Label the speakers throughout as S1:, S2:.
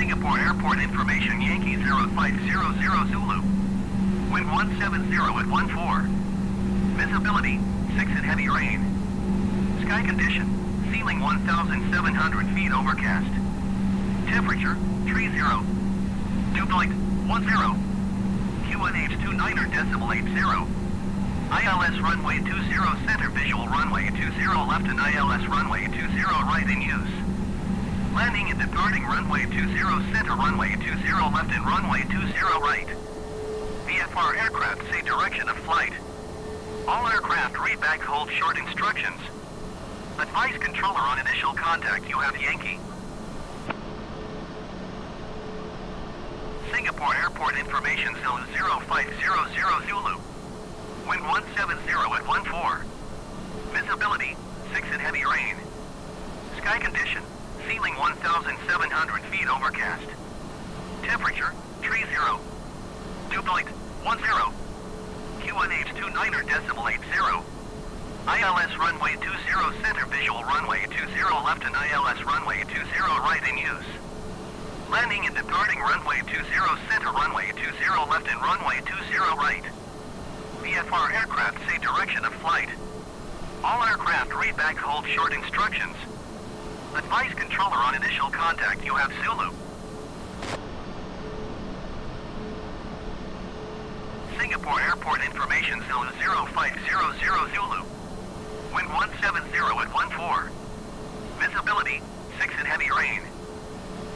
S1: Singapore Airport information Yankee 0500 Zulu. Wind 170 at 14. Visibility 6 and heavy rain. Sky condition, ceiling 1,700 feet overcast. Temperature 30. Dew point 10. QNH 29er decimal 80. ILS runway 20 center visual runway 20 left and ILS runway 20 right in use. Landing and departing runway 20 center runway 20 left and runway 20 right. VFR aircraft say direction of flight. All aircraft read back hold short instructions. Advise controller on initial contact you have Yankee. Singapore Airport information zone 0500 Zulu. Wind 170 at 14. Visibility 6 and heavy rain. Sky condition, ceiling 1,700 feet overcast. Temperature 30. Dew point 10. QNH 29er decimal 80. ILS runway 20 center visual runway 20 left and ILS runway 20 right in use. Landing and departing runway 20 center runway 20 left and runway 20 right. VFR aircraft say direction of flight. All aircraft read back hold short instructions. Advise controller on initial contact you have Zulu. Singapore Airport information zone 0500 Zulu. Wind 170 at 14. Visibility 6 and heavy rain.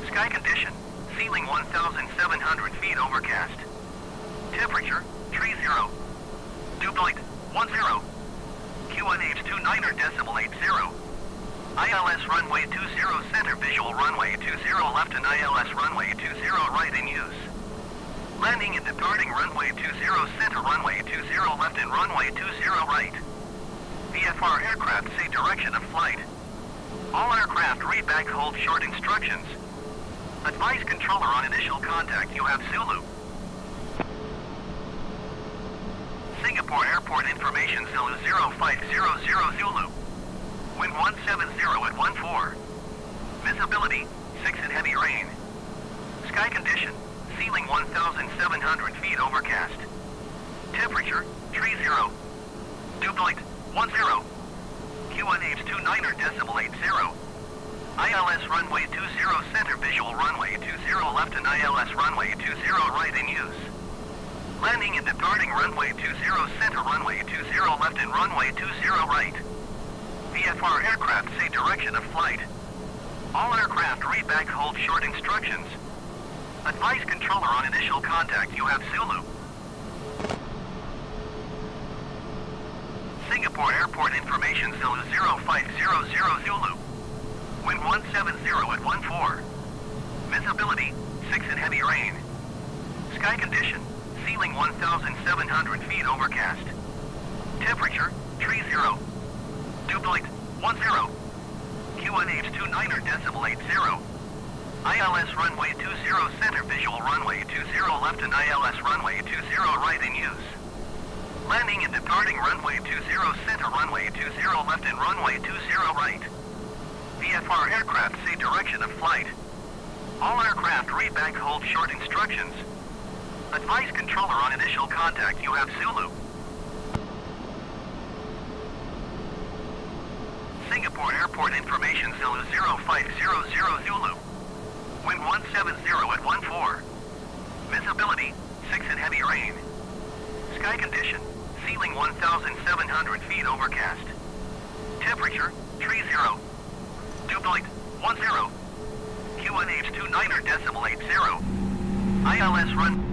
S1: Sky condition, ceiling 1,700 feet overcast. Temperature 30. Dew point 10. QNH 29er decimal 80. ILS runway 20 center visual runway 20 left and ILS runway 20 right in use. Landing and departing runway 20 center runway 20 left and runway 20 right. VFR aircraft say direction of flight. All aircraft read back hold short instructions. Advise controller on initial contact you have Zulu. Singapore Airport information zone 0500 Zulu. Wind 170 at 14. Visibility 6 and heavy rain. Sky condition, ceiling 1,700 feet overcast. Temperature 30. Dew point 10. QNH 29er decimal 80. ILS runway 20 center visual runway 20 left and ILS runway 20 right in use. Landing and departing runway 20 center runway 20 left and runway 20 right. VFR aircraft say direction of flight. All aircraft read back hold short instructions. Advise controller on initial contact you have Zulu. Singapore Airport information zone 0500 Zulu. Wind 170 at 14. Visibility 6 and heavy rain. Sky condition, ceiling 1,700 feet overcast. Temperature 30. Dew point 10. QNH 29er decimal 80. ILS runway 20 center visual runway 20 left and ILS runway 20 right in use. Landing and departing runway 20 center runway 20 left and runway 20 right. VFR aircraft say direction of flight. All aircraft read back hold short instructions. Advise controller on initial contact you have Zulu. Singapore Airport information zone 0500 Zulu. Wind 170 at 14. Visibility 6 and heavy rain. Sky condition, ceiling 1,700 feet overcast. Temperature 30. Dew point 10. QNH 29er decimal 80. ILS run.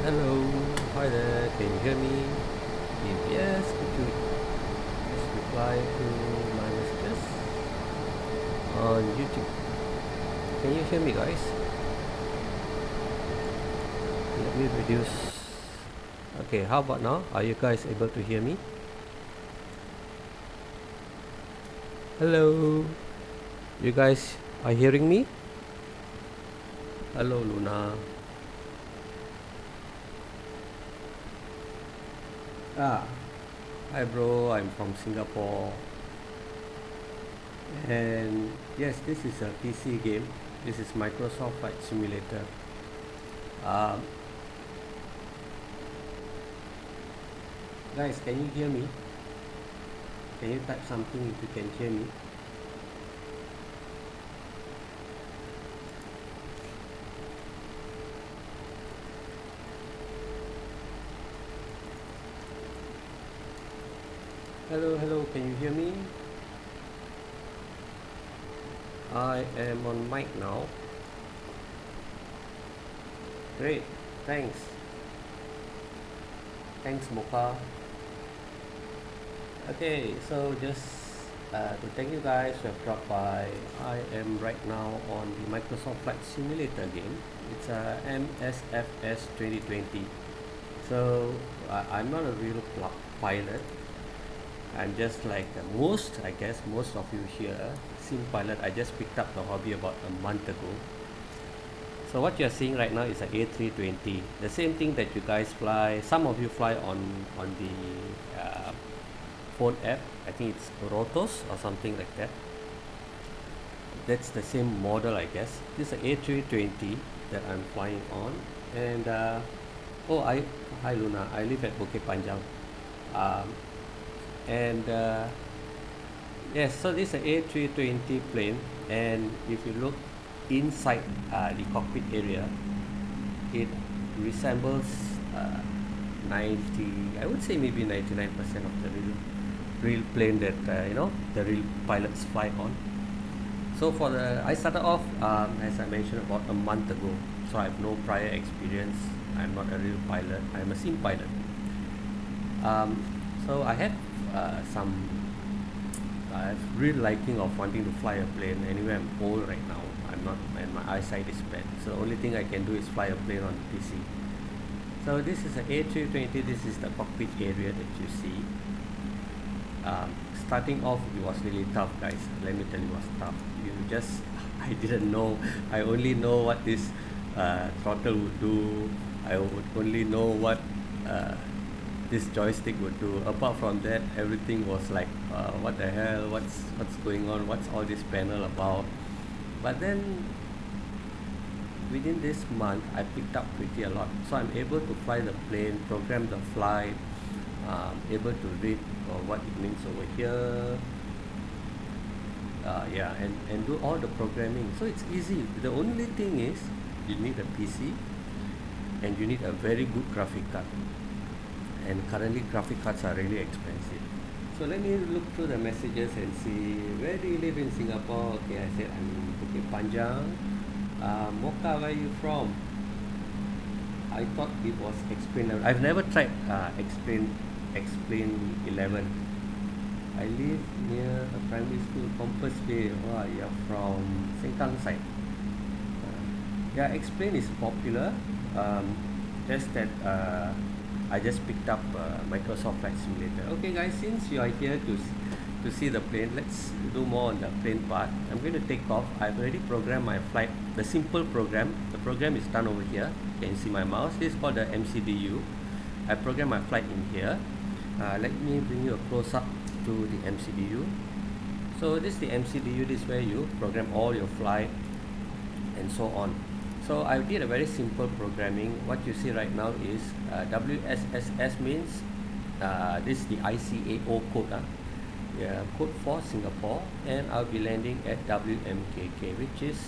S2: Hello, hi there, can you hear me? If yes, could you just reply to my messages on YouTube? Can you hear me, guys? Let me reduce. Okay, how about now? Are you guys able to hear me? Hello, you guys are hearing me? Hello, Luna. Ah, hi, bro. I'm from Singapore. And yes, this is a PC game. This is Microsoft Flight Simulator. Um, Guys, can you hear me? Can you type something if you can hear me? Hello, hello, can you hear me? I am on mic now. Great, thanks. Thanks, Mocha. Okay, so just to thank you guys who have dropped by. I am right now on the Microsoft Flight Simulator game. It's a MSFS 2020. So I'm not a real pilot. I'm just like most, I guess, most of you here, sim pilot. I just picked up the hobby about a month ago. So what you're seeing right now is an A320. The same thing that you guys fly. Some of you fly on the phone app. I think it's Rotos or something like that. That's the same model, I guess. This is an A320 that I'm flying on. And hi Luna. I live at Bukit Panjang. Um, and Yes, so this is an A320 plane, and if you look inside the cockpit area, it resembles 90, I would say maybe 99% of the real plane that the real pilots fly on. So I started off as I mentioned about a month ago. So I have no prior experience. I'm not a real pilot. I'm a sim pilot. So I had some I have real liking of wanting to fly a plane. Anyway, I'm old right now. I'm not, and my eyesight is bad. So the only thing I can do is fly a plane on the PC. So this is an A320. This is the cockpit area that you see. Starting off, it was really tough, guys. Let me tell you, it was tough. You just, I didn't know. I only know what this throttle would do. I would only know what uh, this joystick would do. Apart from that, everything was like, what the hell? What's going on? What's all this panel about? But then within this month, I picked up pretty a lot. So I'm able to fly the plane, program the flight, able to read what it means over here. Yeah, and do all the programming. So it's easy. The only thing is you need a PC and you need a very good graphic card. And currently graphic cards are really expensive. So let me look through the messages and see, where do you live in Singapore? Okay, I said I'm in Bukit Panjang. Mocha, where are you from? I thought it was Explain 11. I've never tried Explain 11. I live near a primary school, Compass Bay. Wow, you're from Sengkang side. Yeah, Explain is popular. Just that I just picked up Microsoft Flight Simulator. Okay, guys, since you are here to see the plane, let's do more on the plane part. I'm going to take off. I've already programmed my flight. The simple program. The program is done over here. Can you see my mouse? This is called the MCDU. I programmed my flight in here. Let me bring you a close up to the MCDU. So this is the MCDU. This is where you program all your flight and so on. So I did a very simple programming. What you see right now is WSSS means this is the ICAO code, yeah, code for Singapore, and I'll be landing at WMKK, which is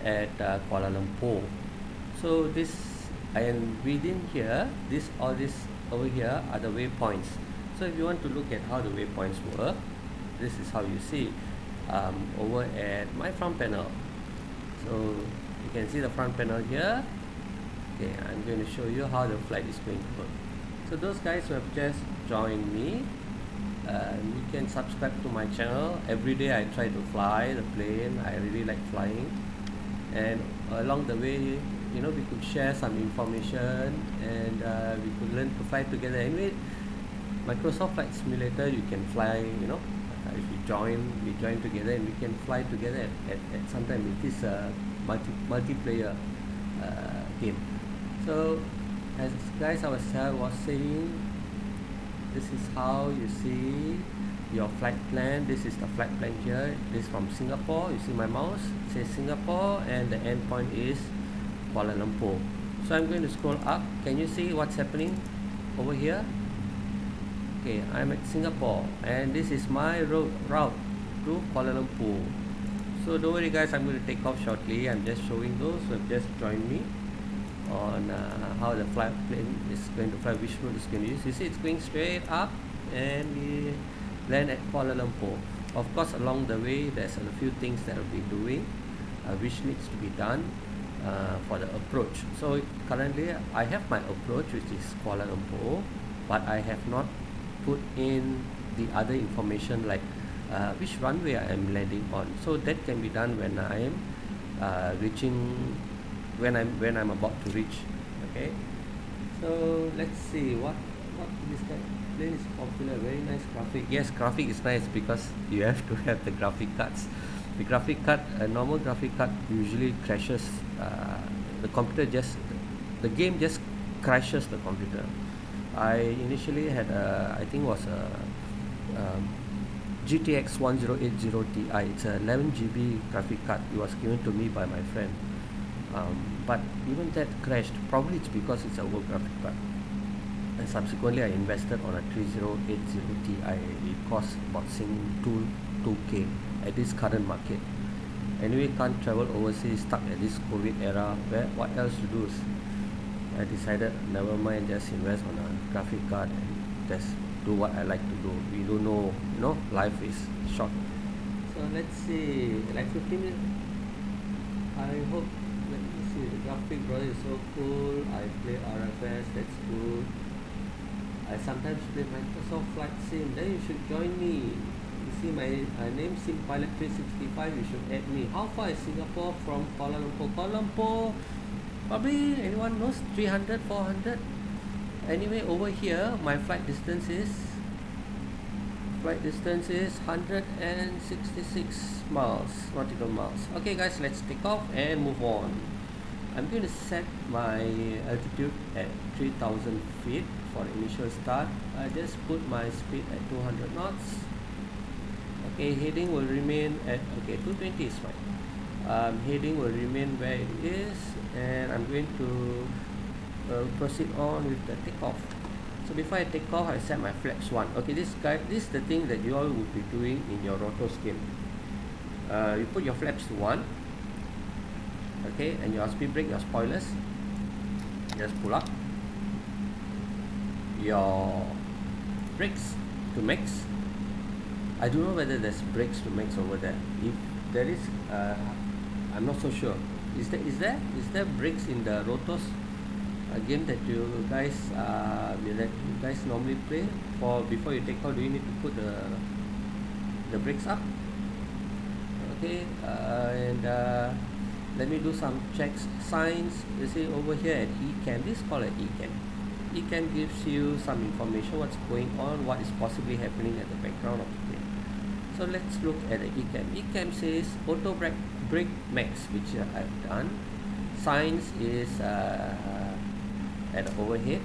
S2: at Kuala Lumpur. So this, and within here, all this over here are the waypoints. So if you want to look at how the waypoints work, this is how you see over at my front panel. So you can see the front panel here. Okay, I'm going to show you how the flight is going to work. So those guys who have just joined me, you can subscribe to my channel. Every day I try to fly the plane. I really like flying, and along the way, you know, we could share some information, and we could learn to fly together. Anyway, Microsoft Flight Simulator, you can fly, you know, if you join, we join together and we can fly together at some time. It is a multiplayer game. So as guys, I was saying, this is how you see your flight plan. This is the flight plan here. This is from Singapore. You see my mouse, it says Singapore, and the end point is Kuala Lumpur. So I'm going to scroll up. Can you see what's happening over here? Okay, I'm at Singapore, and this is my route to Kuala Lumpur. So don't worry guys, I'm going to take off shortly. I'm just showing those who have just joined me on how the flight plane is going to fly, which route is going to use. You see it's going straight up, and we land at Kuala Lumpur. Of course, along the way there's a few things that I'll be doing which needs to be done for the approach. So currently I have my approach, which is Kuala Lumpur, but I have not put in the other information like which runway I am landing on. So that can be done when I am reaching, when I'm about to reach. Okay, so let's see what this plane is popular. Very nice graphic. Yes, graphic is nice because you have to have the graphic cards. The graphic card, a normal graphic card usually crashes. The computer just, the game just crashes the computer. I initially had I think was a GTX 1080 Ti. It's a 11 GB graphic card. It was given to me by my friend. But even that crashed. Probably it's because it's a work graphic card. And subsequently I invested on a 3080 Ti. It costs about 2K at this current market. Anyway, can't travel overseas, stuck at this COVID era. What else to do? I decided never mind, just invest on a graphic card and just do what I like to do. We don't know, you know, life is short. So let's see, like 15 minutes. I hope, let me see, the graphic brother is so cool. I play RFS, that's good. I sometimes play Microsoft Flight Sim. Then you should join me. You see my name, SimPilot365. You should add me. How far is Singapore from Kuala Lumpur? Kuala Lumpur, probably anyone knows, 300, 400. Anyway, over here my flight distance is 166 miles, nautical miles. Okay guys, let's take off and move on. I'm going to set my altitude at 3000 feet for the initial start. I just put my speed at 200 knots. Okay, heading will remain at, okay, 220 is fine. Heading will remain where it is, and I'm going to proceed on with the takeoff. So before I take off, I set my flaps 1. Okay, this is the thing that you all would be doing in your rotor scheme. You put your flaps to 1. Okay, and your speed brake, your spoilers, just pull up. Your brakes to max. I don't know whether there's brakes to max over there. If there is, I'm not so sure. Is there brakes in the rotors? A game that you guys normally play for before you take off. Do you need to put the brakes up? Okay, and let me do some checks. Signs, you see over here at eCam. This is called an eCam. eCam gives you some information, what's going on, what is possibly happening at the background of the plane. So let's look at the eCam. eCam says auto brake max, which I've done. Signs is at the overhead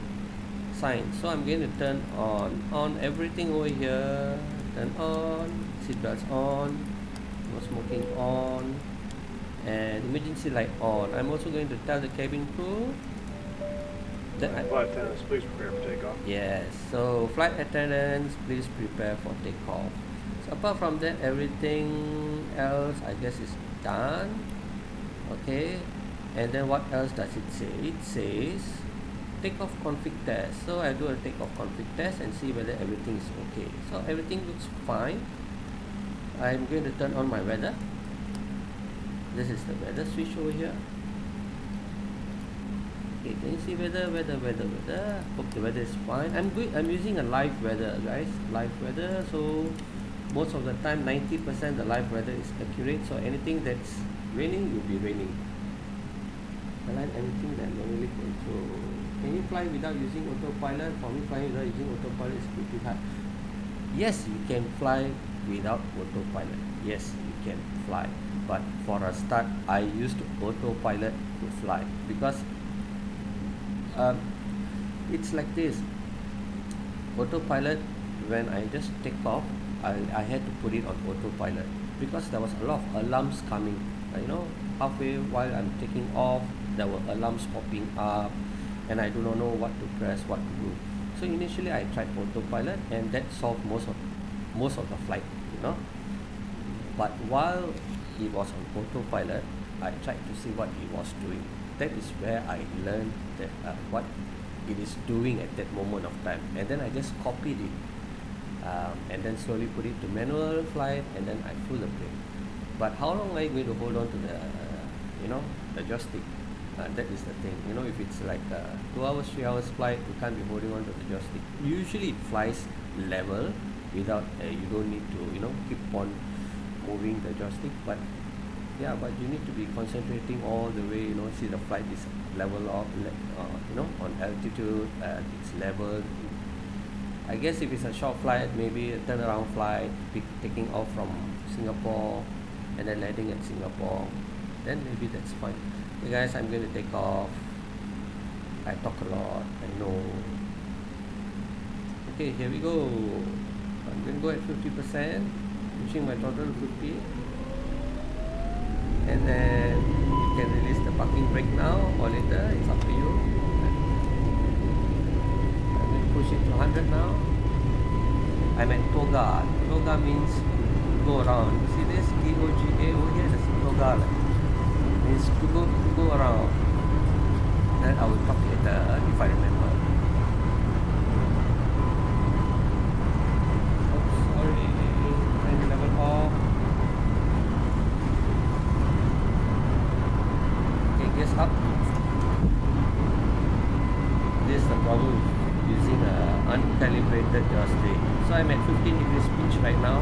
S2: sign. So I'm going to turn on everything over here. Turn on, seatbelts on, no smoking on, and emergency light on. I'm also going to tell the cabin crew that
S3: flight attendants, please prepare for takeoff.
S2: yes, so flight attendants, please prepare for takeoff. So apart from that, everything else I guess is done. Okay, and then what else does it say? It says takeoff config test. So I do a takeoff config test and see whether everything is okay. So everything looks fine. I'm going to turn on my weather. This is the weather switch over here. Okay, can you see weather? Hope the weather is fine. I'm using a live weather, guys. Live weather. So most of the time, 90% the live weather is accurate. So anything that's raining will be raining. I like anything that manually control. Can you fly without using autopilot? For me, flying without using autopilot is pretty hard. Yes, you can fly without autopilot. Yes, you can fly. But for a start, I used autopilot to fly because um, it's like this. Autopilot, when I just take off, I had to put it on autopilot because there was a lot of alarms coming. Halfway while I'm taking off, there were alarms popping up, and I do not know what to press, what to do. So initially, I tried autopilot, and that solved most of the flight. But while it was on autopilot, I tried to see what it was doing. That is where I learned that what it is doing at that moment of time, and then I just copied it, and then slowly put it to manual flight, and then I flew the plane. But how long am I going to hold on to the joystick? That is the thing. If it's like 2 hours, 3 hours flight, you can't be holding on to the joystick. Usually it flies level without you don't need to keep on moving the joystick. But you need to be concentrating all the way. See the flight is level up, on altitude, it's level. I guess if it's a short flight, maybe a turnaround flight, taking off from Singapore and then landing at Singapore, then maybe that's fine. Hey guys, I'm going to take off. I talk a lot, I know. Okay, here we go. I'm going to go at 50%, pushing my throttle to 50. And then you can release the parking brake now or later, it's up to you. I'm going to push it to 100 now. I'm at Toga. Toga means go around. See this? T-O-G-A over here, that's Toga. Means to go around. Then I will talk later if I remember. Oops, sorry. Time level off. Okay, gears up. This is the problem with using an uncalibrated joystick. So I'm at 15 degrees pitch right now,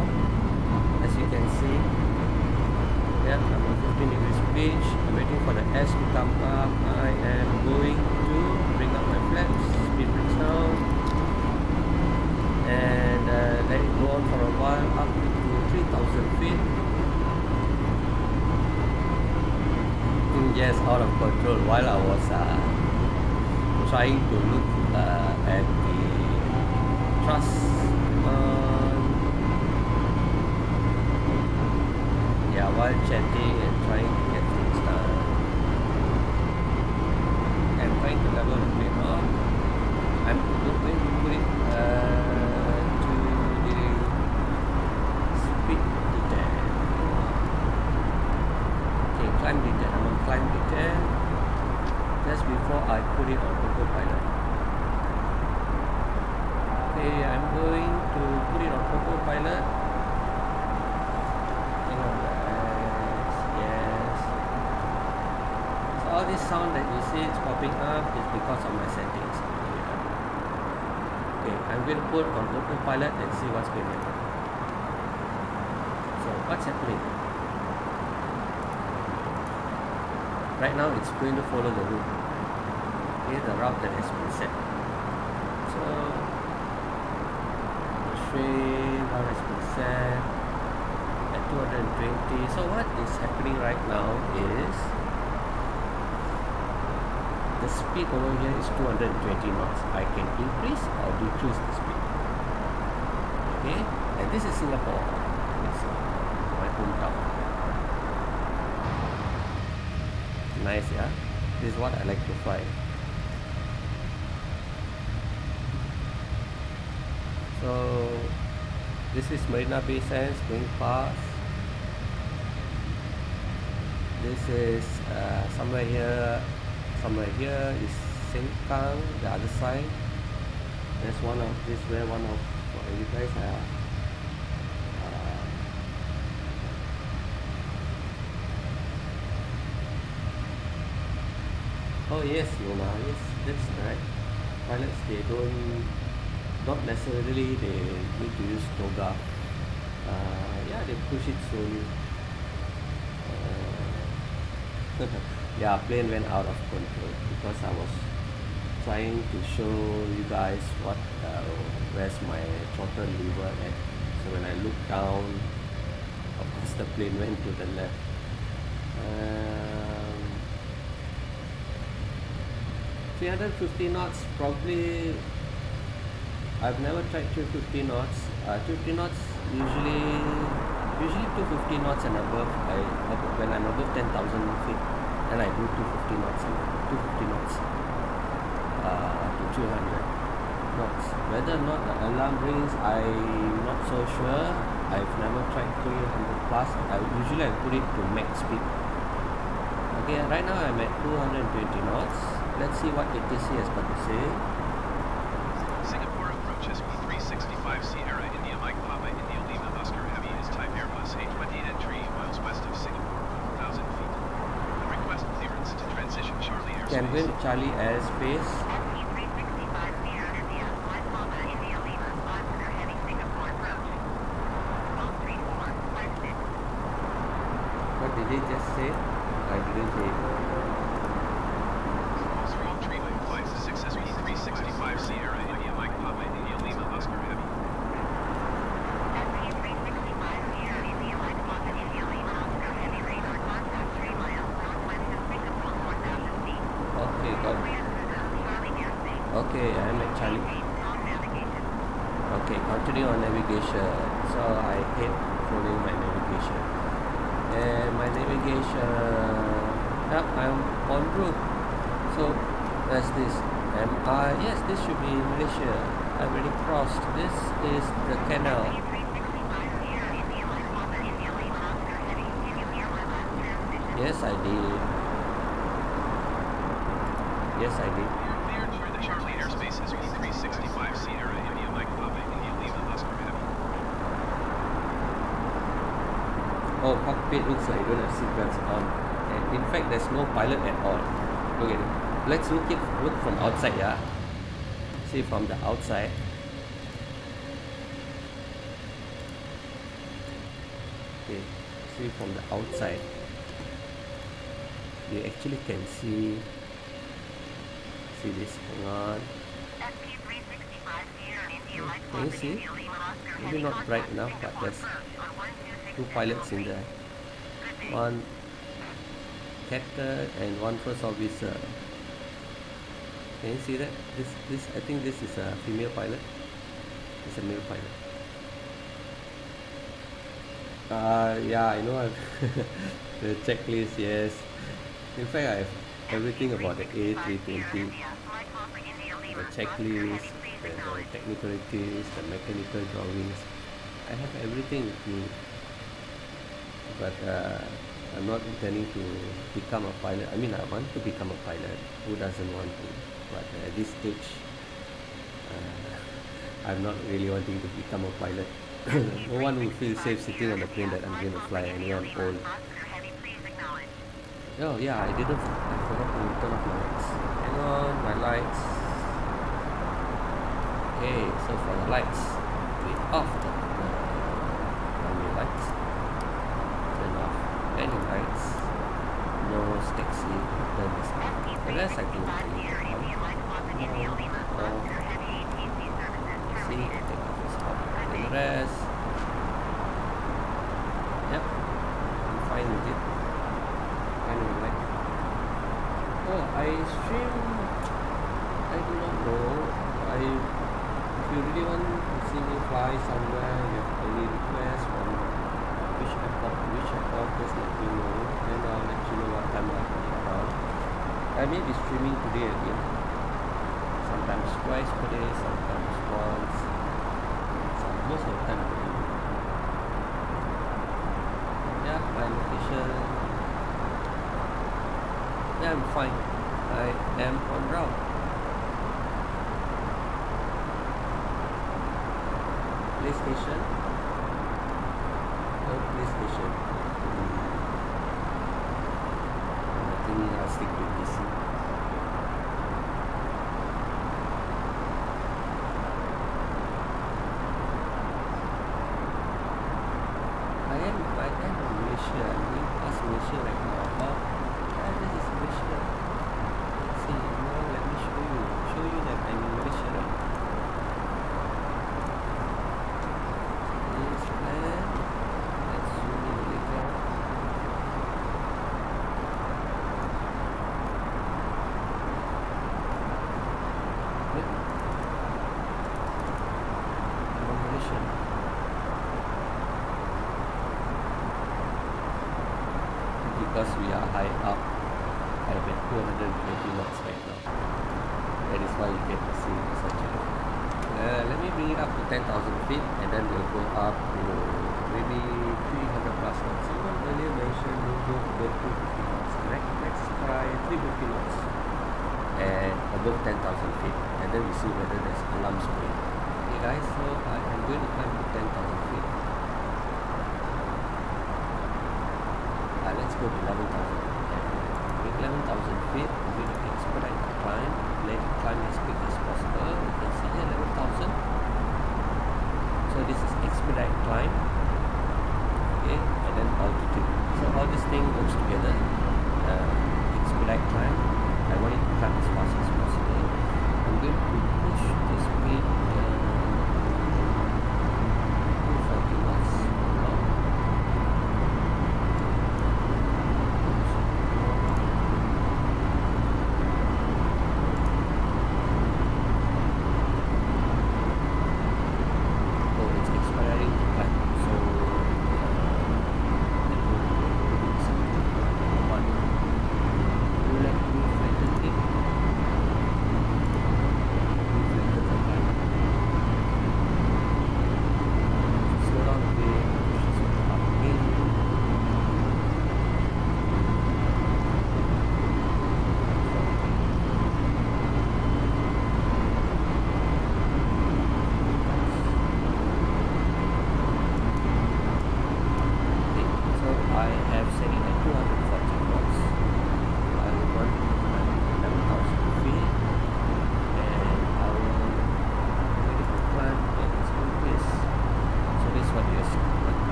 S2: as you can see. Yeah, I'm at 15 degrees pitch. I'm waiting for the S to come up. I am going to bring up my flaps, speed brakes down, and let it go on for a while up to 3,000 feet. Yes, out of control while I was trying to look at the thrust. While chatting and trying to get things done. I'm trying to level the plane off. I'm going to put it to the speed detect. Okay, climb detect. I'm on climb detect. Just before I put it on autopilot. Okay, I'm going to put it on autopilot. All this sound that you see it's popping up is because of my settings. Okay, I'm going to put on autopilot and see what's going to happen. So what's happening? Right now it's going to follow the route. Okay, the route that has been set. So the train route has been set at 220. So what is happening right now is the speed over here is 220 knots. I can increase or decrease the speed. Okay, and this is Singapore. It's my hometown. Nice, yeah. This is what I like to fly. So this is Marina Bay Sands going past. This is somewhere here. Somewhere here is Sengkang, the other side. That's one of this where one of you guys are. Oh yes, Yoma. Yes, that's right. Pilots they don't not necessarily they need to use toga. Yeah, they push it slowly. Uh, yeah, plane went out of control because I was trying to show you guys what where's my throttle lever at. So when I look down, of course the plane went to the left. Um, 350 knots probably. I've never tried 250 knots. 250 knots usually 250 knots and above. When I'm above 10,000 feet, then I do 250 knots and 250 knots to 200 knots. Whether or not the alarm rings, I'm not so sure. I've never tried 300 plus. Usually I put it to max speed. Okay, right now I'm at 220 knots. Let's see what ATC has got to say.
S4: Singapore approach SP365 Sierra India Mike Papa India Lima Oscar Heavy is type Airbus A20 entry miles west of Singapore, 4,000 feet. Request clearance to transition Charlie airspace.
S2: Can win Charlie airspace. What did they just say? I didn't hear.
S4: Small Treeway flight 6 SP365 Sierra India Mike Papa India Lima Oscar Heavy.
S2: Okay, got it. Okay, I'm at Charlie. Okay, continue on navigation. So I hate following my navigation. And my navigation, yep, I'm en route. So that's this. Yes, this should be Malaysia. I already crossed. This is the canal. Yes, I did. Yes, I did.
S4: Clear to the Charlie airspace SP365 Sierra India Mike Papa India Lima Oscar Heavy.
S2: Oh, cockpit looks like you don't have seatbelts on. And in fact, there's no pilot at all. Look at it. Let's look from outside, yeah. See from the outside. Okay, see from the outside. You actually can see this. Hang on. Can you see? Maybe not bright enough, but there's two pilots in there. One captain and one first officer. Can you see that? This I think this is a female pilot. It's a male pilot. Yeah, I know. The checklist, yes. In fact, I have everything about the A320. The checklist, the technicalities, the mechanical drawings. I have everything with me. But I'm not intending to become a pilot. I mean, I want to become a pilot. Who doesn't want to? But at this stage, I'm not really wanting to become a pilot. No one will feel safe sitting on the plane that I'm going to fly anyway. I'm old. Oh yeah, I forgot to turn off my lights. Hang on, my lights. Okay, so for the lights, we off the runway lights. Turn off any lights. Nose, taxi, turn this off. The rest I think see, take off this off. And the rest, yep, I'm fine with it. Like, oh, I stream. I do not know. If you really want to see me fly somewhere, you have any request from which airport, just let me know. Then I'll let you know what time I'll be around. I may be streaming today again. Sometimes twice per day, sometimes once. Most of the time per day. Yeah, my location. Yeah, I'm fine. I am on route. PlayStation. No PlayStation. I think I'll stick with PC. because we are high up at about 220 knots right now. That is why you get to see such a low. Let me bring it up to 10,000 feet and then we'll go up to maybe 300 plus knots. Someone earlier mentioned we'll go above 250 knots, correct? Let's try 350 knots and above 10,000 feet, and then we see whether there's alarms going. Okay guys, so I am going to climb to 10,000 feet. Let's go to 11,000. With 11,000 feet, I'm going to expedite the climb, let it climb as quick as possible. You can see here 11,000. So this is expedite climb, okay, and then altitude. So all this thing works together. Expedite climb, I want it to climb as fast as possible. I'm going to push the speed 240 knots now.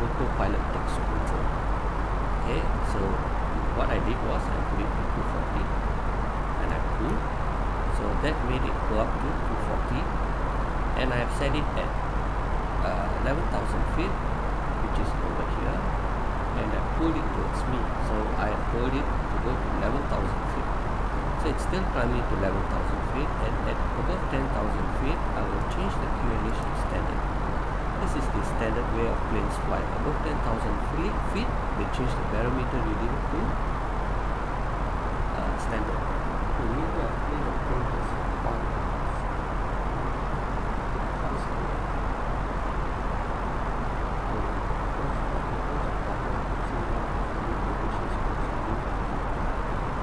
S2: Autopilot takes control. Okay, so what I did was I put it to 240 and I pulled, so that made it go up to 240, and I have set it at 11,000 feet, which is over here, and I pulled it towards me, so I have told it to go to 11,000 feet. So it's still climbing to 11,000 feet, and at above 10,000 feet I will change the QNH to standard. This is the standard way of planes fly. Above 10,000 feet, they change the barometer reading to standard. So we need to plane of planes fly.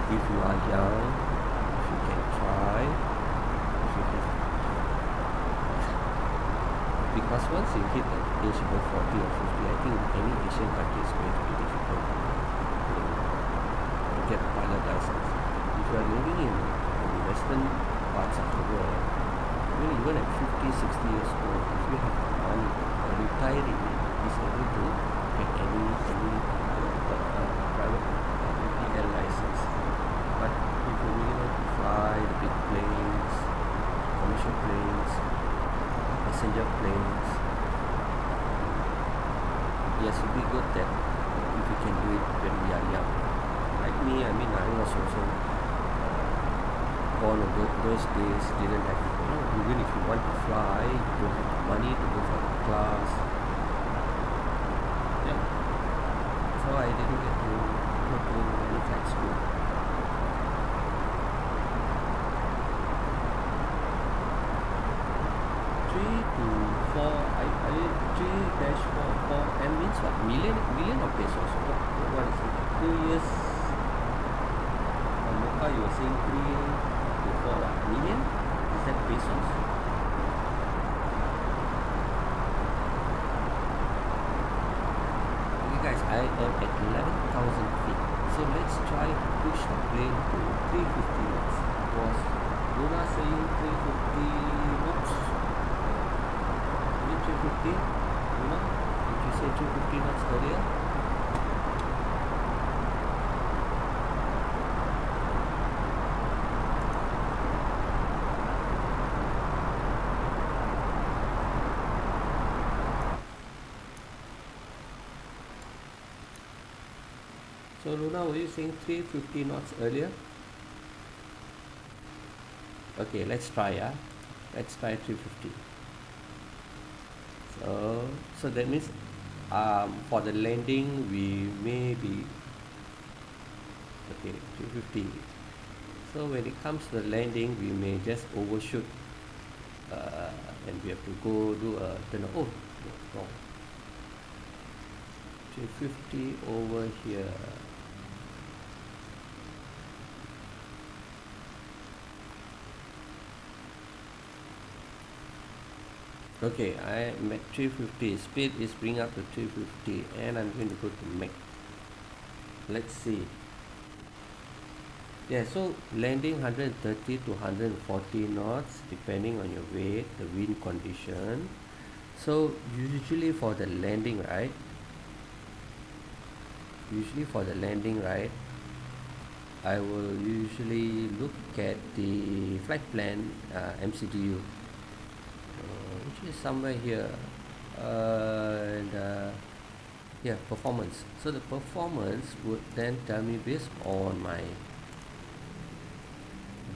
S2: If you are young, if you can try, if you can, because once you hit the age above 40 or 50, I think any Asian country is going to be difficult to get a pilot license. If you are living in the western parts of the world, even at 50, 60 years old, if you have the money, a retiree is able to get any private PL license. But if you really want to fly the big planes, commercial planes, passenger planes, yes, it would be good that if you can do it when we are young. Like me, I was also born on those days, didn't have, even if you want to fly, you don't have the money to go for the class. Yeah. So I didn't get to go to any flight school. 3-4 means what? Million of pesos. What is it? 2 years. Mocha, you were saying 3 to 4 million? Is that pesos? Okay guys, I am at 11,000 feet. So let's try to push the plane to 350 knots. Was Luna saying 350 knots? 350, did you say 250 knots earlier? So Luna, were you saying 350 knots earlier? Okay, let's try, yeah. Let's try 350. So that means for the landing we may be okay 350. So when it comes to the landing, we may just overshoot, and we have to go do a turn. Oh, no, wrong. 350 over here. Okay, I am at 350. Speed is bring up to 350, and I'm going to go to Mac. Let's see. Yeah, so landing 130 to 140 knots depending on your weight, the wind condition. So usually for the landing, right? I will usually look at the flight plan MCDU, which is somewhere here, and yeah, performance. So the performance would then tell me based on my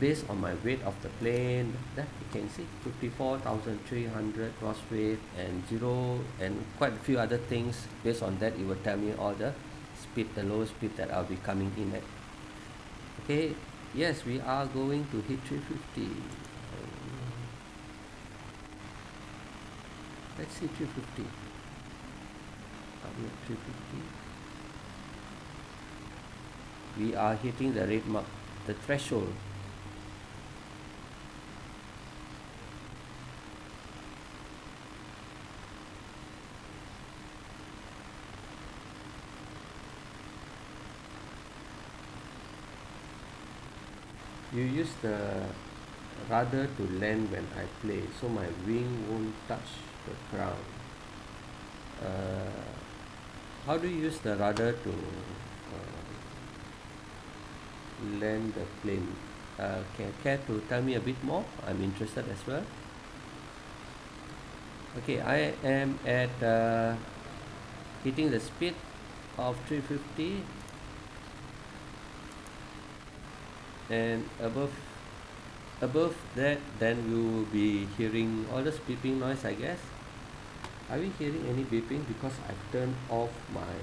S2: weight of the plane. That you can see 54,300 gross weight and 0 and quite a few other things. Based on that, it will tell me all the speed, the lowest speed that I'll be coming in at. Okay, yes, we are going to hit 350. Let's see 350. Are we at 350? We are hitting the rate mark, the threshold. You use the rudder to land when I play, so my wing won't touch the ground. How do you use the rudder to land the plane? Can you care to tell me a bit more? I'm interested as well. Okay, I am at hitting the speed of 350, and above that, then we will be hearing all this beeping noise, I guess. Are we hearing any beeping? Because I've turned off my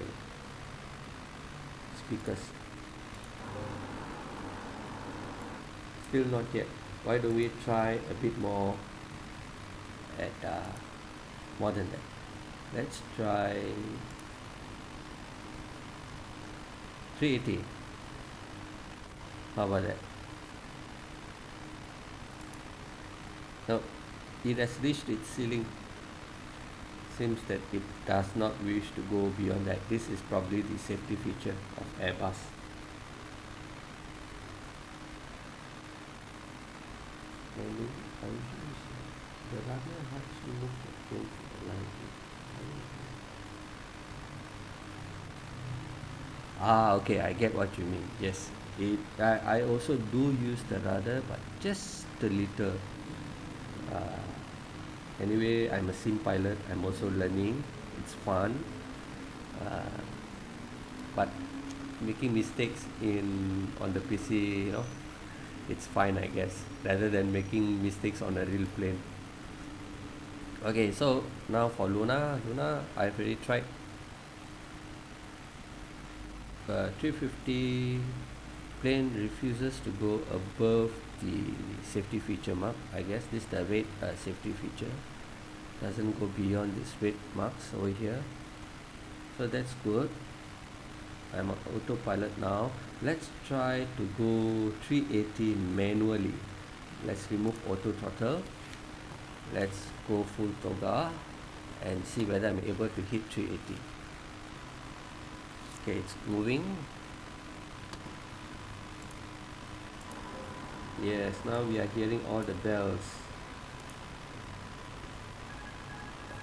S2: speakers. Still not yet. Why don't we try a bit more at more than that? Let's try 380. How about that? No, it has reached its ceiling. Seems that it does not wish to go beyond that. This is probably the safety feature of Airbus. The rudder has to move the plane to the line. Okay, I get what you mean. Yes, I also do use the rudder, but just a little. Anyway, I'm a sim pilot. I'm also learning. It's fun, but making mistakes on the PC, it's fine, I guess, rather than making mistakes on a real plane. Okay, so now for Luna, I've already tried 350. Plane refuses to go above the safety feature mark. I guess this is the rate safety feature. Doesn't go beyond this rate marks over here. So that's good. I'm on autopilot now. Let's try to go 380 manually. Let's remove auto throttle. Let's go full toga and see whether I'm able to hit 380. Okay, it's moving. Yes, now we are hearing all the bells.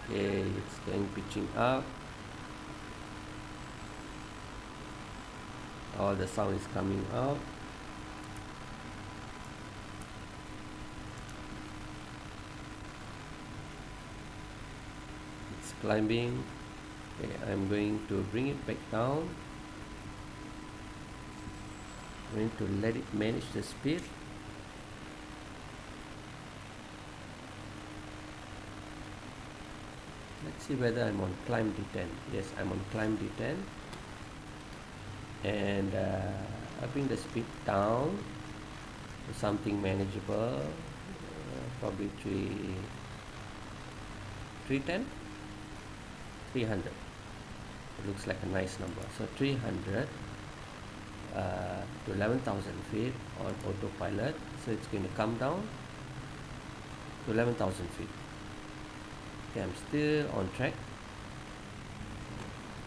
S2: Okay, it's going pitching up. All the sound is coming out. It's climbing. Okay, I'm going to bring it back down. I'm going to let it manage the speed. Let's see whether I'm on climb D10. Yes, I'm on climb D10. And I bring the speed down to something manageable, probably 310, 300. It looks like a nice number. So 300 to 11,000 feet on autopilot. So it's going to come down to 11,000 feet. Okay, I'm still on track.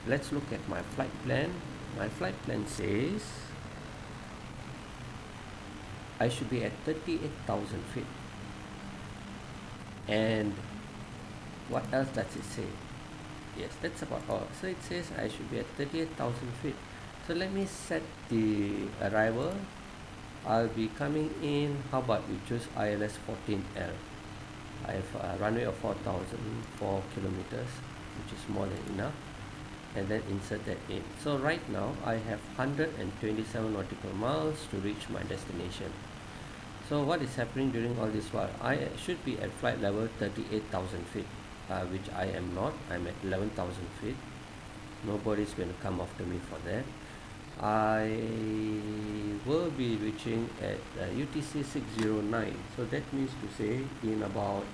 S2: Let's look at my flight plan. My flight plan says I should be at 38,000 feet. And what else does it say? Yes, that's about all. So it says I should be at 38,000 feet. So let me set the arrival. I'll be coming in, how about we choose ILS 14L. I have a runway of 4,004 kilometers, which is more than enough. And then insert that in. So right now I have 127 nautical miles to reach my destination. So what is happening during all this while? I should be at flight level 38,000 feet, which I am not. I'm at 11,000 feet. Nobody's going to come after me for that. I will be reaching at UTC 609. So that means to say in about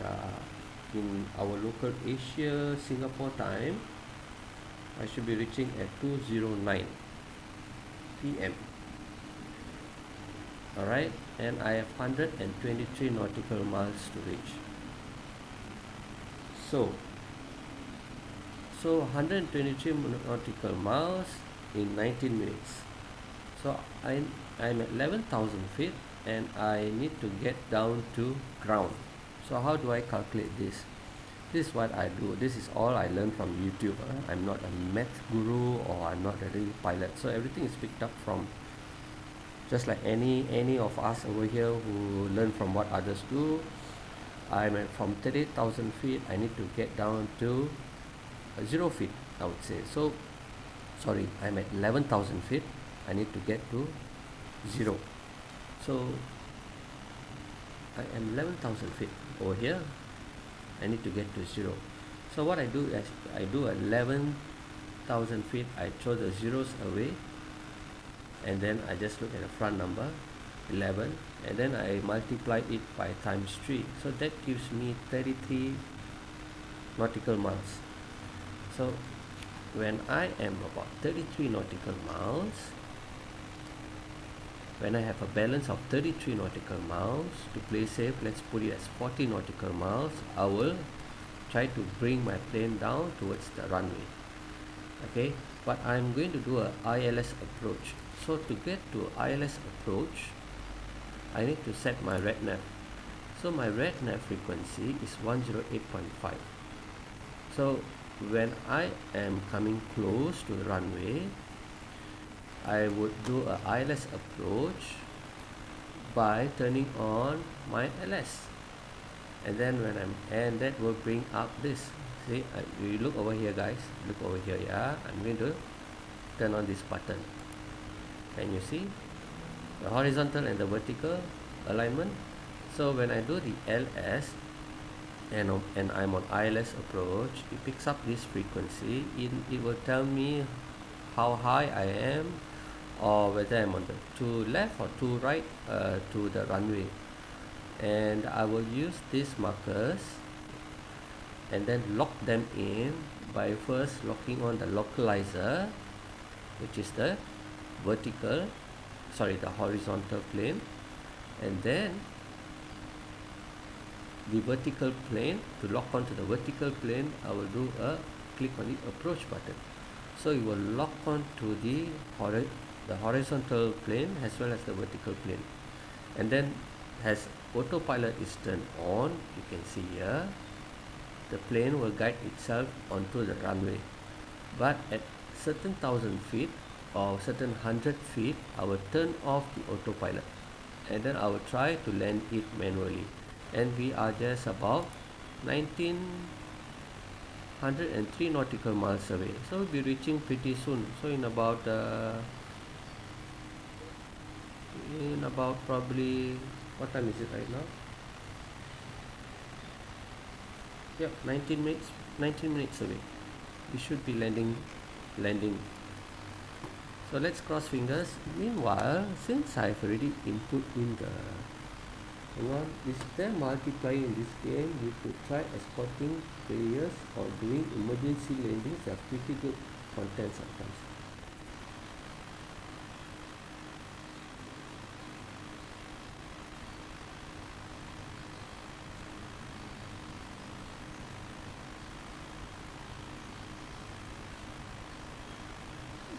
S2: in our local Asia Singapore time, I should be reaching at 2:09 p.m. Alright, and I have 123 nautical miles to reach. So 123 nautical miles in 19 minutes. So I'm at 11,000 feet and I need to get down to ground. So how do I calculate this? This is what I do. This is all I learned from YouTube. I'm not a math guru or I'm not a real pilot. So everything is picked up from just like any of us over here who learn from what others do. I'm at from 38,000 feet. I need to get down to 0 feet, I would say. So sorry, I'm at 11,000 feet. I need to get to 0. So I am 11,000 feet over here. I need to get to 0. So what I do is I do 11,000 feet. I throw the zeros away, and then I just look at the front number 11, and then I multiply it by times 3. So that gives me 33 nautical miles. So when I am about 33 nautical miles, when I have a balance of 33 nautical miles, to play safe, let's put it as 40 nautical miles, I will try to bring my plane down towards the runway. Okay, but I'm going to do a ILS approach. So to get to ILS approach, I need to set my RadNav. So my RadNav frequency is 108.5. So when I am coming close to the runway, I would do a ILS approach by turning on my LS, and then and that will bring up this. See, you look over here, guys. Look over here. Yeah, I'm going to turn on this button. Can you see the horizontal and the vertical alignment? So when I do the LS and I'm on ILS approach, it picks up this frequency. It will tell me how high I am, or whether I'm on the to left or to right to the runway. And I will use these markers and then lock them in by first locking on the localizer, which is the horizontal plane, and then the vertical plane. To lock onto the vertical plane, I will do a click on the approach button. So it will lock onto the horizontal plane as well as the vertical plane. And then as autopilot is turned on, you can see here, the plane will guide itself onto the runway. But at certain 1,000 feet or certain 100 feet, I will turn off the autopilot and then I will try to land it manually. And we are just about 1,903 nautical miles away. So we'll be reaching pretty soon. So in about in about probably, what time is it right now? Yep, 19 minutes away. We should be landing. So let's cross fingers. Meanwhile, since I've already input in the, hang on, is there multiplayer in this game? You could try escorting players or doing emergency landings. They are pretty good content sometimes.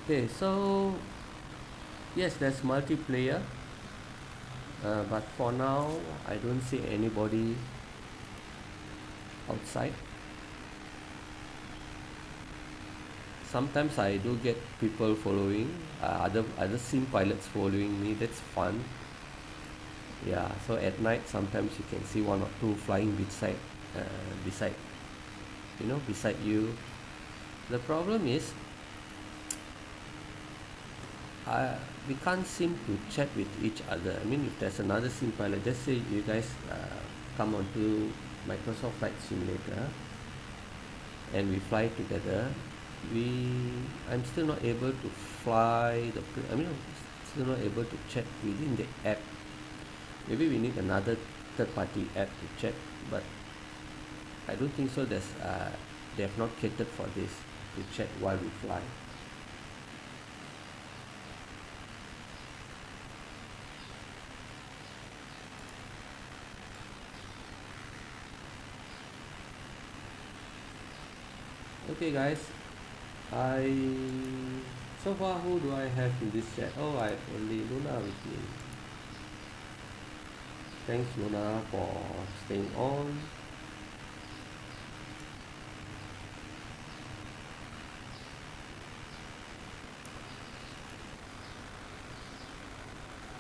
S2: Okay, so yes, there's multiplayer, but for now I don't see anybody outside. Sometimes I do get people following, other sim pilots following me. That's fun. Yeah, so at night sometimes you can see one or two flying beside beside you. The problem is we can't seem to chat with each other. I mean, if there's another sim pilot, just say you guys come onto Microsoft Flight Simulator and we fly together. I'm still not able to fly still not able to chat within the app. Maybe we need another third-party app to chat, but I don't think so. They have not catered for this to chat while we fly. Okay guys, so far who do I have in this chat? Oh, I have only Luna with me. Thanks Luna for staying on.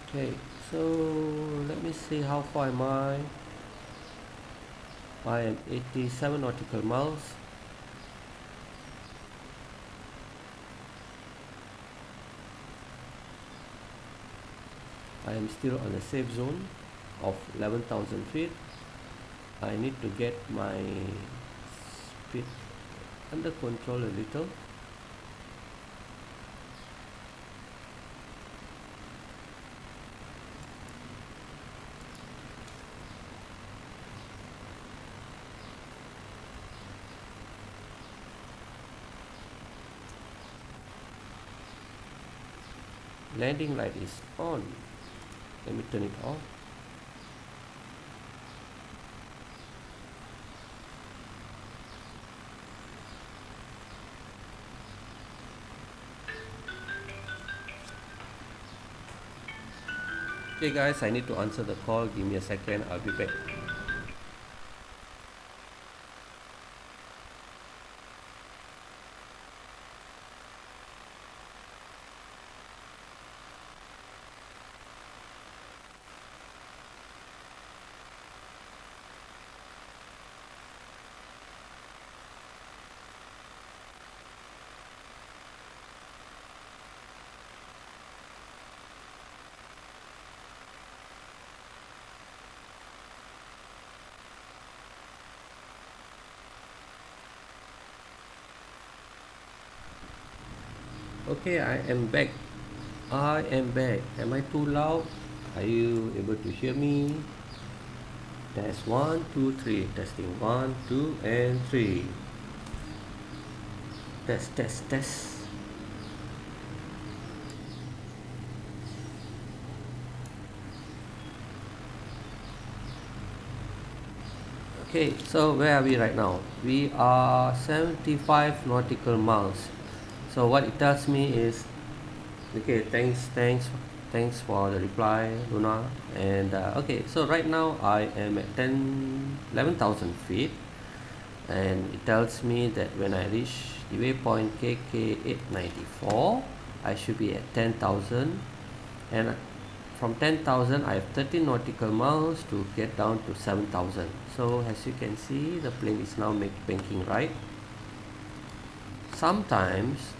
S2: Okay, so let me see how far am I. I am 87 nautical miles. I am still on the safe zone of 11,000 feet. I need to get my speed under control a little. Landing light is on. Let me turn it off. Okay guys, I need to answer the call. Give me a second, I'll be back. Okay, I am back. Am I too loud? Are you able to hear me? Test 1, 2, 3. Testing 1, 2, and 3. Test. Okay, so where are we right now? We are 75 nautical miles. So what it tells me is, okay, thanks for the reply, Luna. And okay, so right now I am at 11,000 feet, and it tells me that when I reach the waypoint KK894, I should be at 10,000, and from 10,000 I have 13 nautical miles to get down to 7,000. So as you can see, the plane is now banking right. Sometimes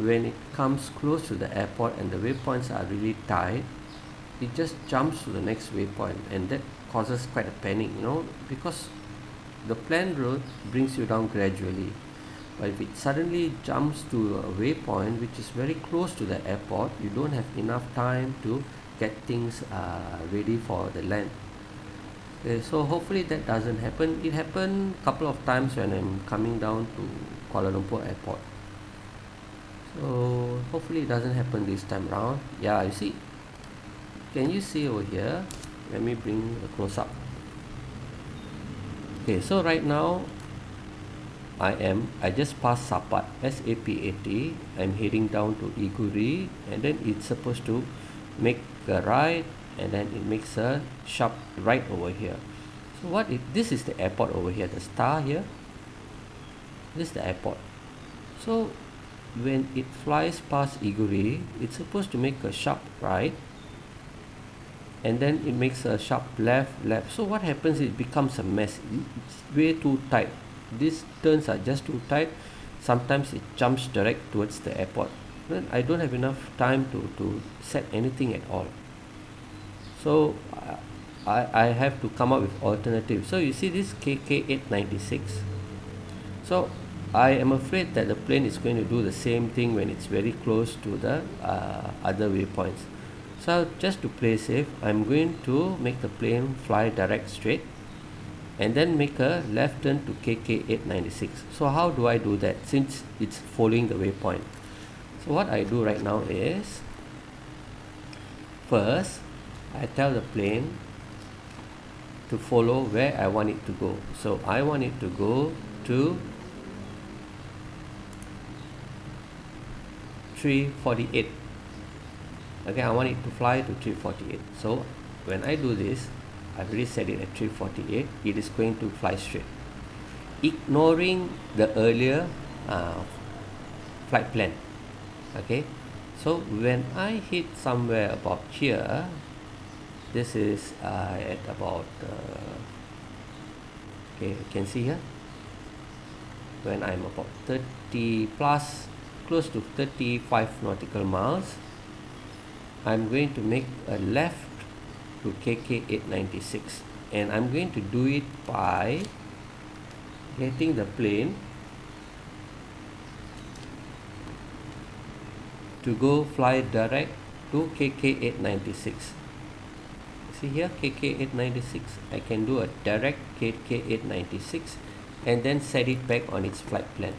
S2: when it comes close to the airport and the waypoints are really tight, it just jumps to the next waypoint, and that causes quite a panic, you know, because the planned route brings you down gradually, but if it suddenly jumps to a waypoint which is very close to the airport, you don't have enough time to get things ready for the land. Okay, so hopefully that doesn't happen. It happened a couple of times when I'm coming down to Kuala Lumpur airport, so hopefully it doesn't happen this time around. Yeah, you see, can you see over here? Let me bring a close up. Okay, so right now I just passed Sapat, S-A-P-A-T. I'm heading down to Iguri, and then it's supposed to make a right, and then it makes a sharp right over here. So this is the airport over here, the star here. This is the airport. So when it flies past Iguri, it's supposed to make a sharp right, and then it makes a sharp left. So what happens is it becomes a mess. It's way too tight. These turns are just too tight. Sometimes it jumps direct towards the airport. Then I don't have enough time to set anything at all. So I have to come up with alternatives. So you see this KK896. So I am afraid that the plane is going to do the same thing when it's very close to the other waypoints. So just to play safe, I'm going to make the plane fly direct straight and then make a left turn to KK896. So how do I do that since it's following the waypoint? So what I do right now is, first I tell the plane to follow where I want it to go. So I want it to go to 348. Okay, I want it to fly to 348. So when I do this, I've already set it at 348. It is going to fly straight, ignoring the earlier flight plan. Okay, so when I hit somewhere about here, this is at about okay, you can see here, when I'm about 30 plus, close to 35 nautical miles, I'm going to make a left to KK896, and I'm going to do it by getting the plane to go fly direct to KK896. See here, KK896, I can do a direct KK896 and then set it back on its flight plan.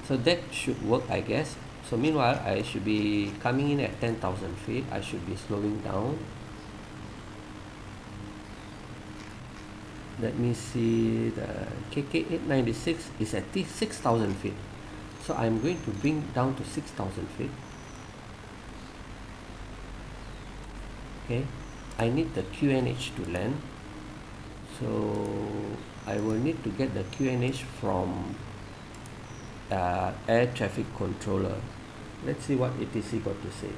S2: So that should work, I guess. So meanwhile, I should be coming in at 10,000 feet. I should be slowing down. Let me see, the KK896 is at 6,000 feet. So I'm going to bring down to 6,000 feet. Okay, I need the QNH to land. So I will need to get the QNH from air traffic controller. Let's see what ATC got to say.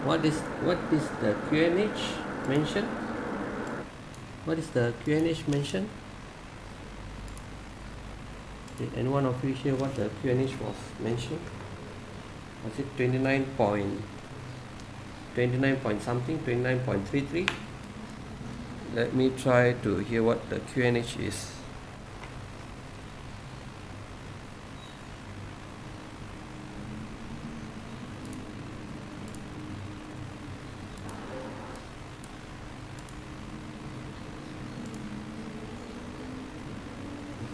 S2: What is the QNH mentioned? What is the QNH mentioned? Did anyone of you hear what the QNH was mentioned? Was it 29 point something, 29.33? Let me try to hear what the QNH is.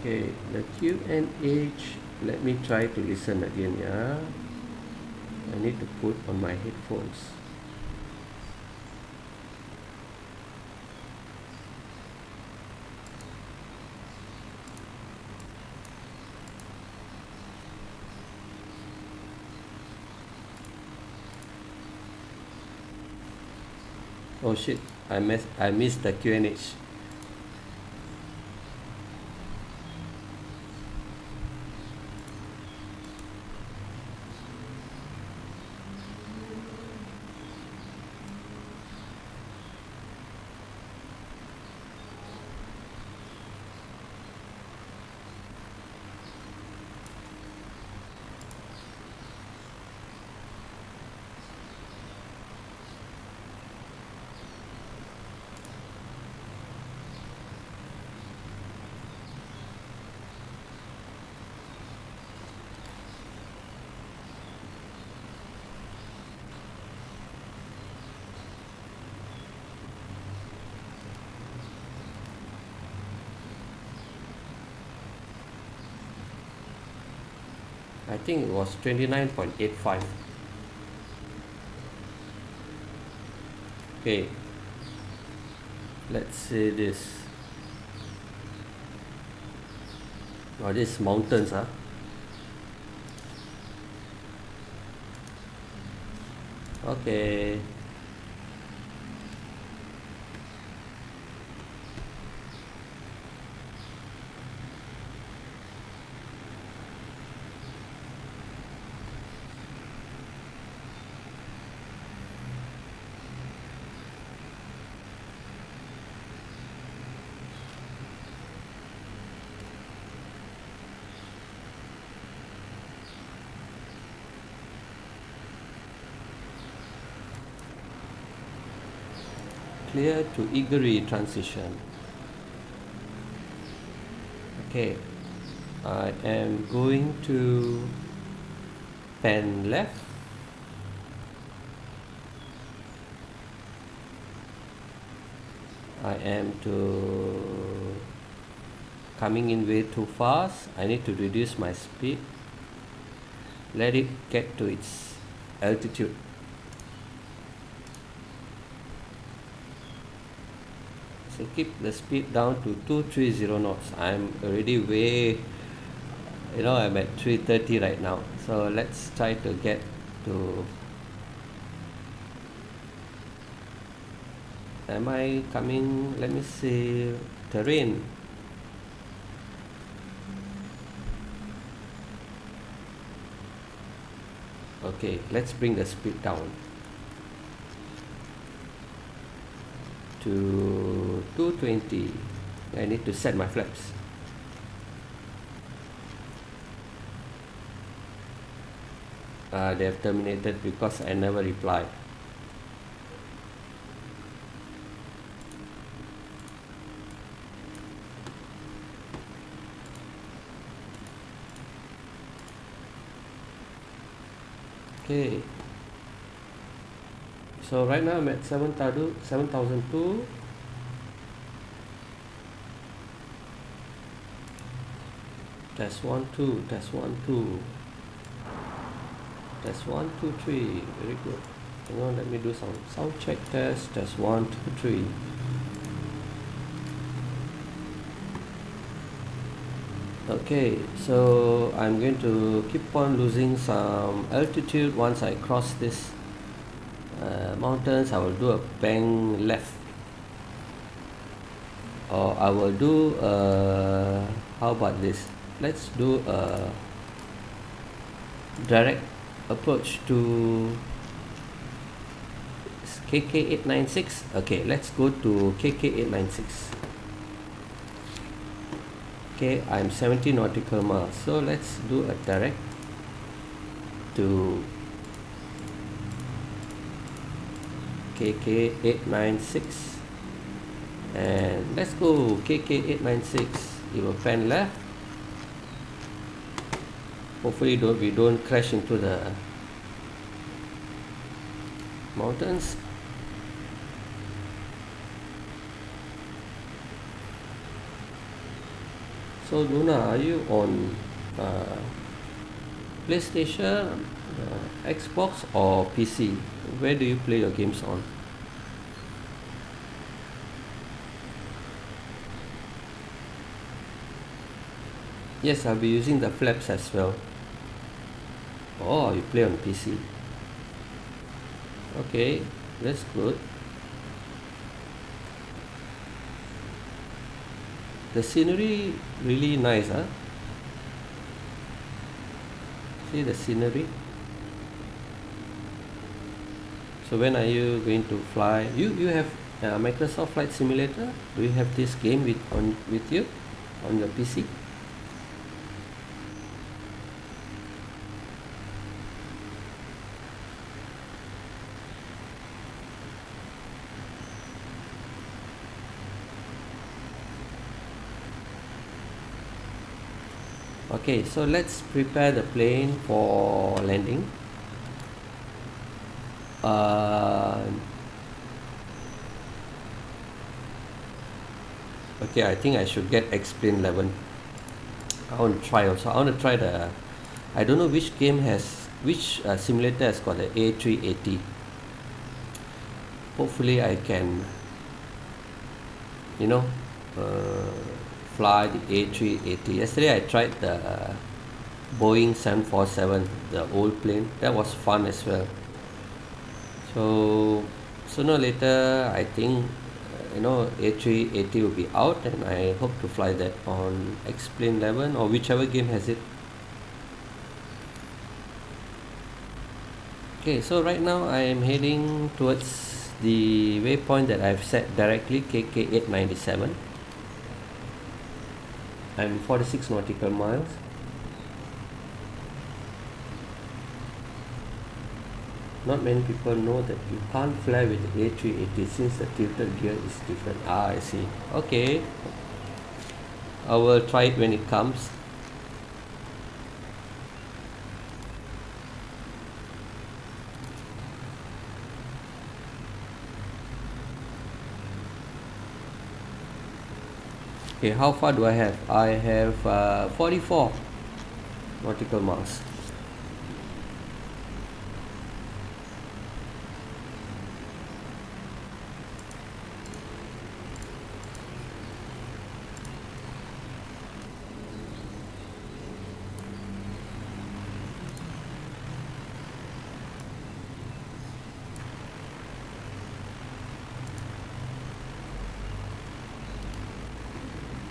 S2: Okay, the QNH, let me try to listen again, yeah. I need to put on my headphones. Oh shit, I missed the QNH. I think it was 29.85. Okay, let's say this. Oh, this mountains, huh? Okay. Clear to Iguri transition. Okay, I am going to pan left. I am to coming in way too fast. I need to reduce my speed. Let it get to its altitude. So keep the speed down to 230 knots. I'm already way, I'm at 330 right now. So let's try to get to, am I coming, let me see, terrain. Okay, let's bring the speed down to 220. I need to set my flaps. They have terminated because I never replied. Okay. So right now I'm at 7,002. Test 1 2, test 1 2, test 1 2 3. Very good. Let me do some sound check test. Test 1 2 3. Okay, so I'm going to keep on losing some altitude. Once I cross this mountains, I will do a bang left, or I will do how about this, let's do a direct approach to KK896. Okay, let's go to KK896. Okay, I'm 70 nautical miles, so let's do a direct to KK896, and let's go KK896. You will pan left. Hopefully we don't crash into the mountains. So Luna, are you on PlayStation, Xbox or PC? Where do you play your games on? Yes, I'll be using the flaps as well. Oh, you play on PC. Okay, that's good. The scenery really nice, huh? See the scenery. So when are you going to fly? You have Microsoft Flight Simulator? Do you have this game with you on your PC? Okay, so let's prepare the plane for landing. Okay, I think I should get X-Plane 11. I want to try also. I want to try the, I don't know which game has, which simulator has got the A380. Hopefully I can, you know, fly the A380. Yesterday I tried the Boeing 747, the old plane. That was fun as well. So sooner or later, I think A380 will be out, and I hope to fly that on X-Plane 11 or whichever game has it. Okay, so right now I am heading towards the waypoint that I've set directly, KK897. I'm 46 nautical miles. Not many people know that you can't fly with the A380 since the tilted gear is different. Ah, I see. Okay, I will try it when it comes. Okay, how far do I have? I have 44 nautical miles.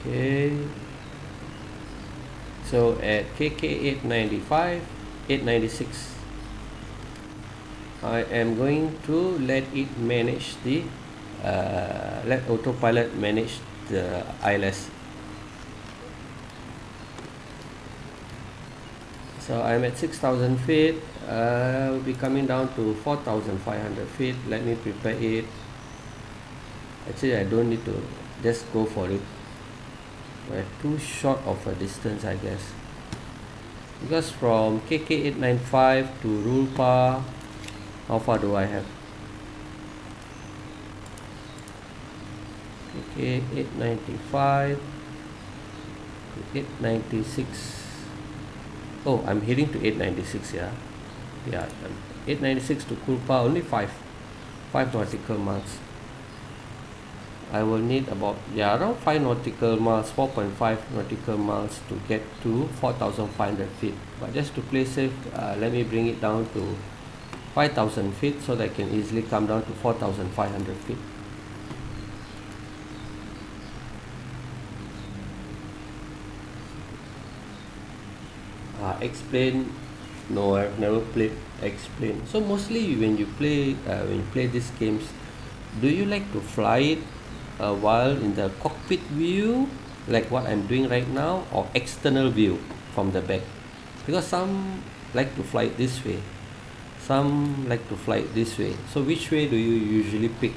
S2: Okay, so at KK895, 896, I am going to let it manage the let autopilot manage the ILS. So I'm at 6,000 feet. Will be coming down to 4,500 feet. Let me prepare it. Actually, I don't need to, just go for it. We're too short of a distance, I guess, because from KK895 to Rulpa, how far do I have? KK895 to 896. Oh, I'm heading to 896. Yeah, 896 to Kulpa, only 5 nautical miles. I will need about around 5 nautical miles, 4.5 nautical miles to get to 4,500 feet. But just to play safe, let me bring it down to 5,000 feet so that I can easily come down to 4,500 feet. X-Plane, no, I've never played X-Plane. So mostly when you play these games, do you like to fly it while in the cockpit view, like what I'm doing right now, or external view from the back? Because some like to fly it this way, some like to fly it this way. So which way do you usually pick?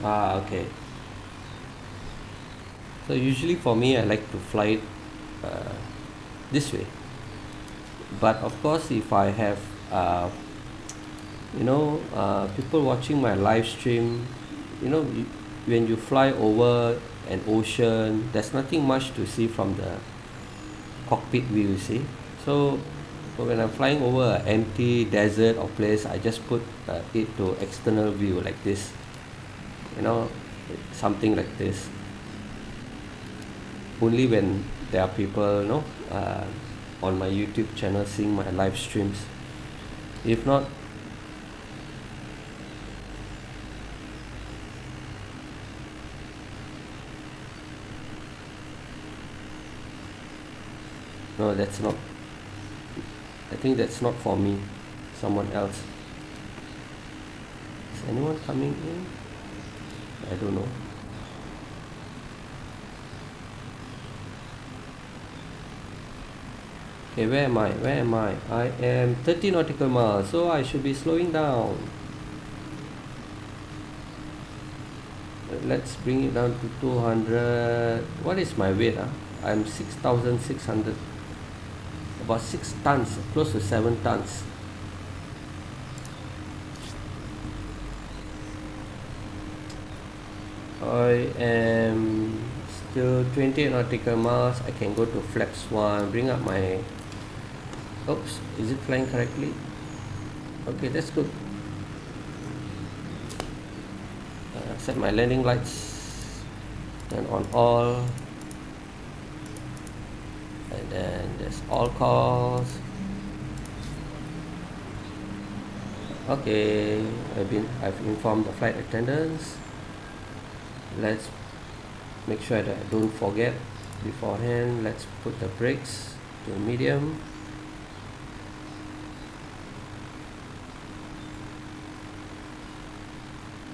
S2: Okay. So usually for me, I like to fly it this way. But of course, if I have people watching my live stream, when you fly over an ocean, there's nothing much to see from the cockpit view, you see. So when I'm flying over an empty desert or place, I just put it to external view like this, you know something like this. Only when there are people, on my YouTube channel seeing my live streams. If not, no, that's not, I think that's not for me, someone else. Is anyone coming in? I don't know. Okay, where am I? I am 30 nautical miles, so I should be slowing down. Let's bring it down to 200. What is my weight? I'm 6,600. About 6 tons, close to 7 tons. I am still 28 nautical miles. I can go to flaps 1, bring up my... Oops, is it flying correctly? Okay, that's good. Set my landing lights, turn on all, and then there's all calls. Okay, I've informed the flight attendants. Let's make sure that I don't forget beforehand. Let's put the brakes to medium.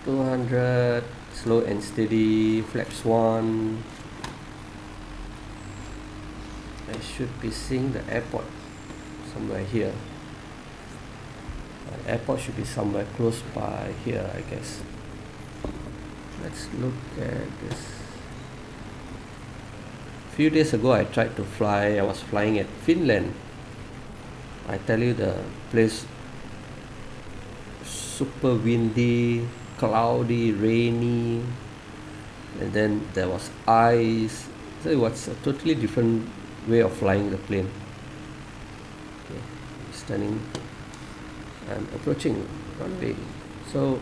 S2: .200, slow and steady, flaps 1. I should be seeing the airport somewhere here. The airport should be somewhere close by here, I guess. Let's look at this. A few days ago I tried to fly. I was flying at Finland. I tell you, the place super windy, cloudy, rainy, and then there was ice. So it was a totally different way of flying the plane. Okay, I'm approaching runway. So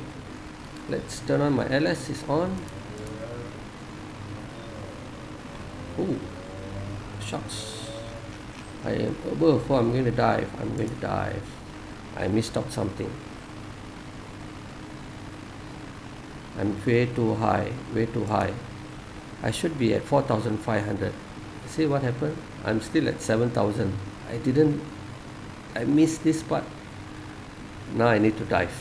S2: let's turn on my LS is on. Oh, shots. I am above. Oh, I'm going to dive. I missed out something. I'm way too high. I should be at 4,500. See what happened? I'm still at 7,000. I missed this part. Now I need to dive.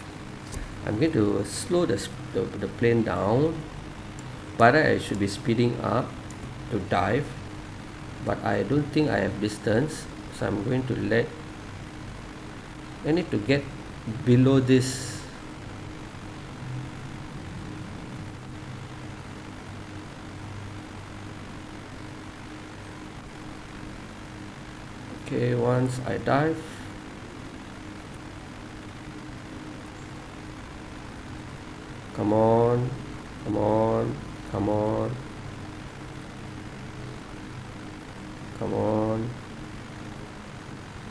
S2: I'm going to slow the plane down. By right, I should be speeding up to dive, but I don't think I have distance, so I'm going to I need to get below this. Okay, once I dive, come on,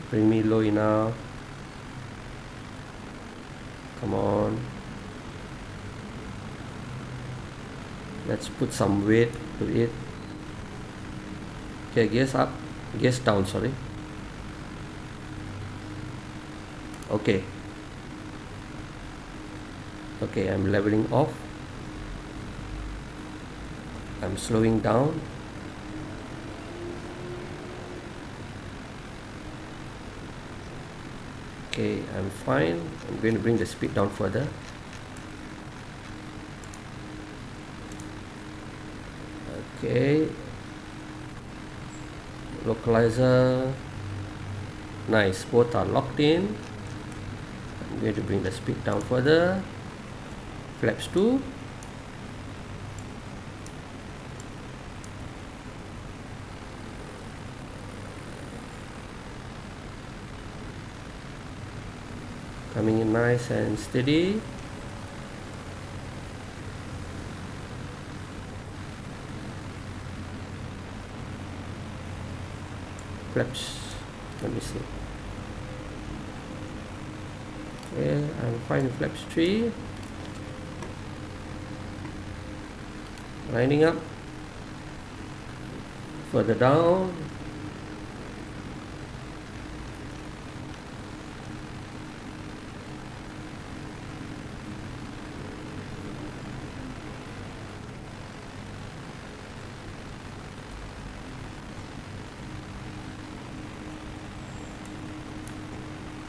S2: bring me low enough, come on, let's put some weight to it. Okay, gears down, sorry. Okay, I'm leveling off. I'm slowing down. Okay, I'm fine. I'm going to bring the speed down further. Okay, localizer, nice, both are locked in. I'm going to bring the speed down further. Flaps 2. Coming in nice and steady. Flaps, let me see. Okay, I'm fine with flaps 3. Lining up. Further down.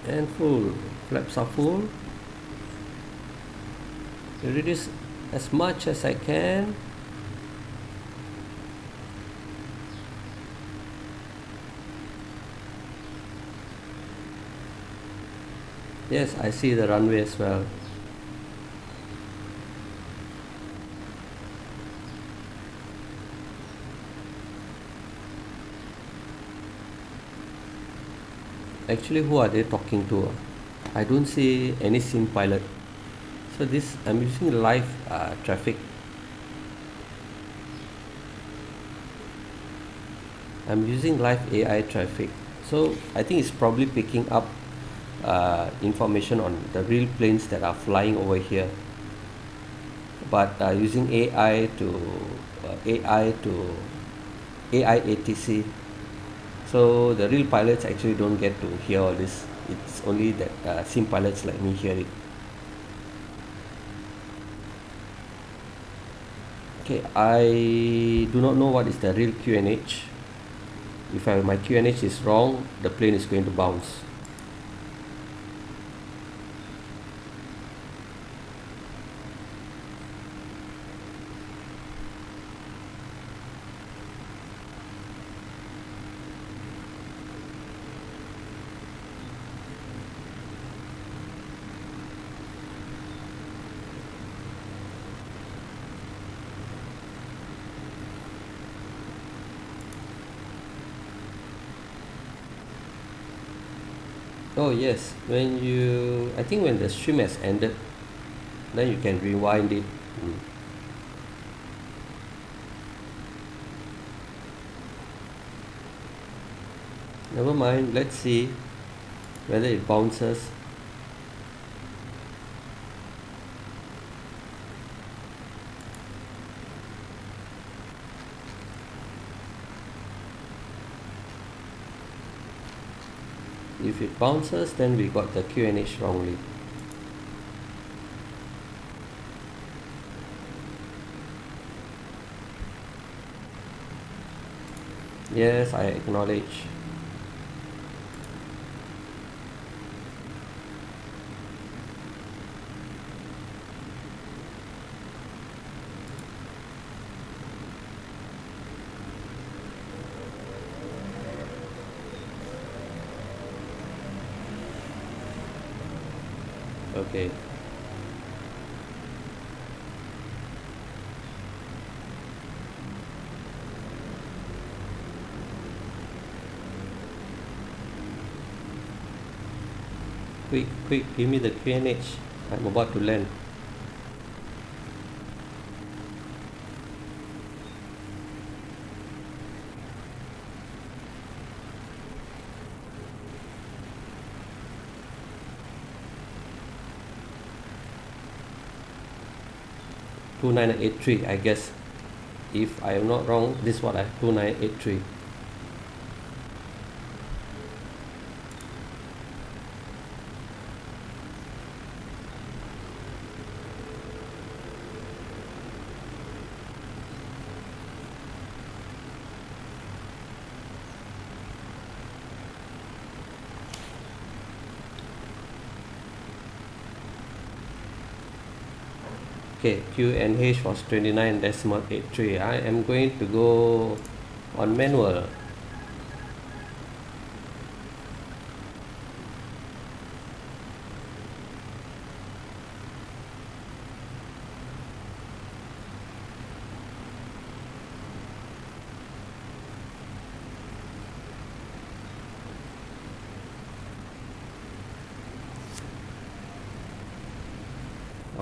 S2: And full. Flaps are full. Reduce as much as I can. Yes, I see the runway as well. Actually, who are they talking to? I don't see any sim pilot. So this, I'm using live traffic. I'm using live AI traffic. So I think it's probably picking up information on the real planes that are flying over here. But using AI to AI ATC. So the real pilots actually don't get to hear all this. It's only that sim pilots like me hear it. Okay, I do not know what is the real QNH. If my QNH is wrong, the plane is going to bounce. Oh yes, I think when the stream has ended, then you can rewind it. Never mind, let's see whether it bounces. If it bounces, then we got the QNH wrongly. Yes, I acknowledge. Okay. Quick, give me the QNH. I'm about to land. Two 2983, I guess. If I am not wrong, this is what 2983. Okay, QNH was 29.83. I am going to go on manual.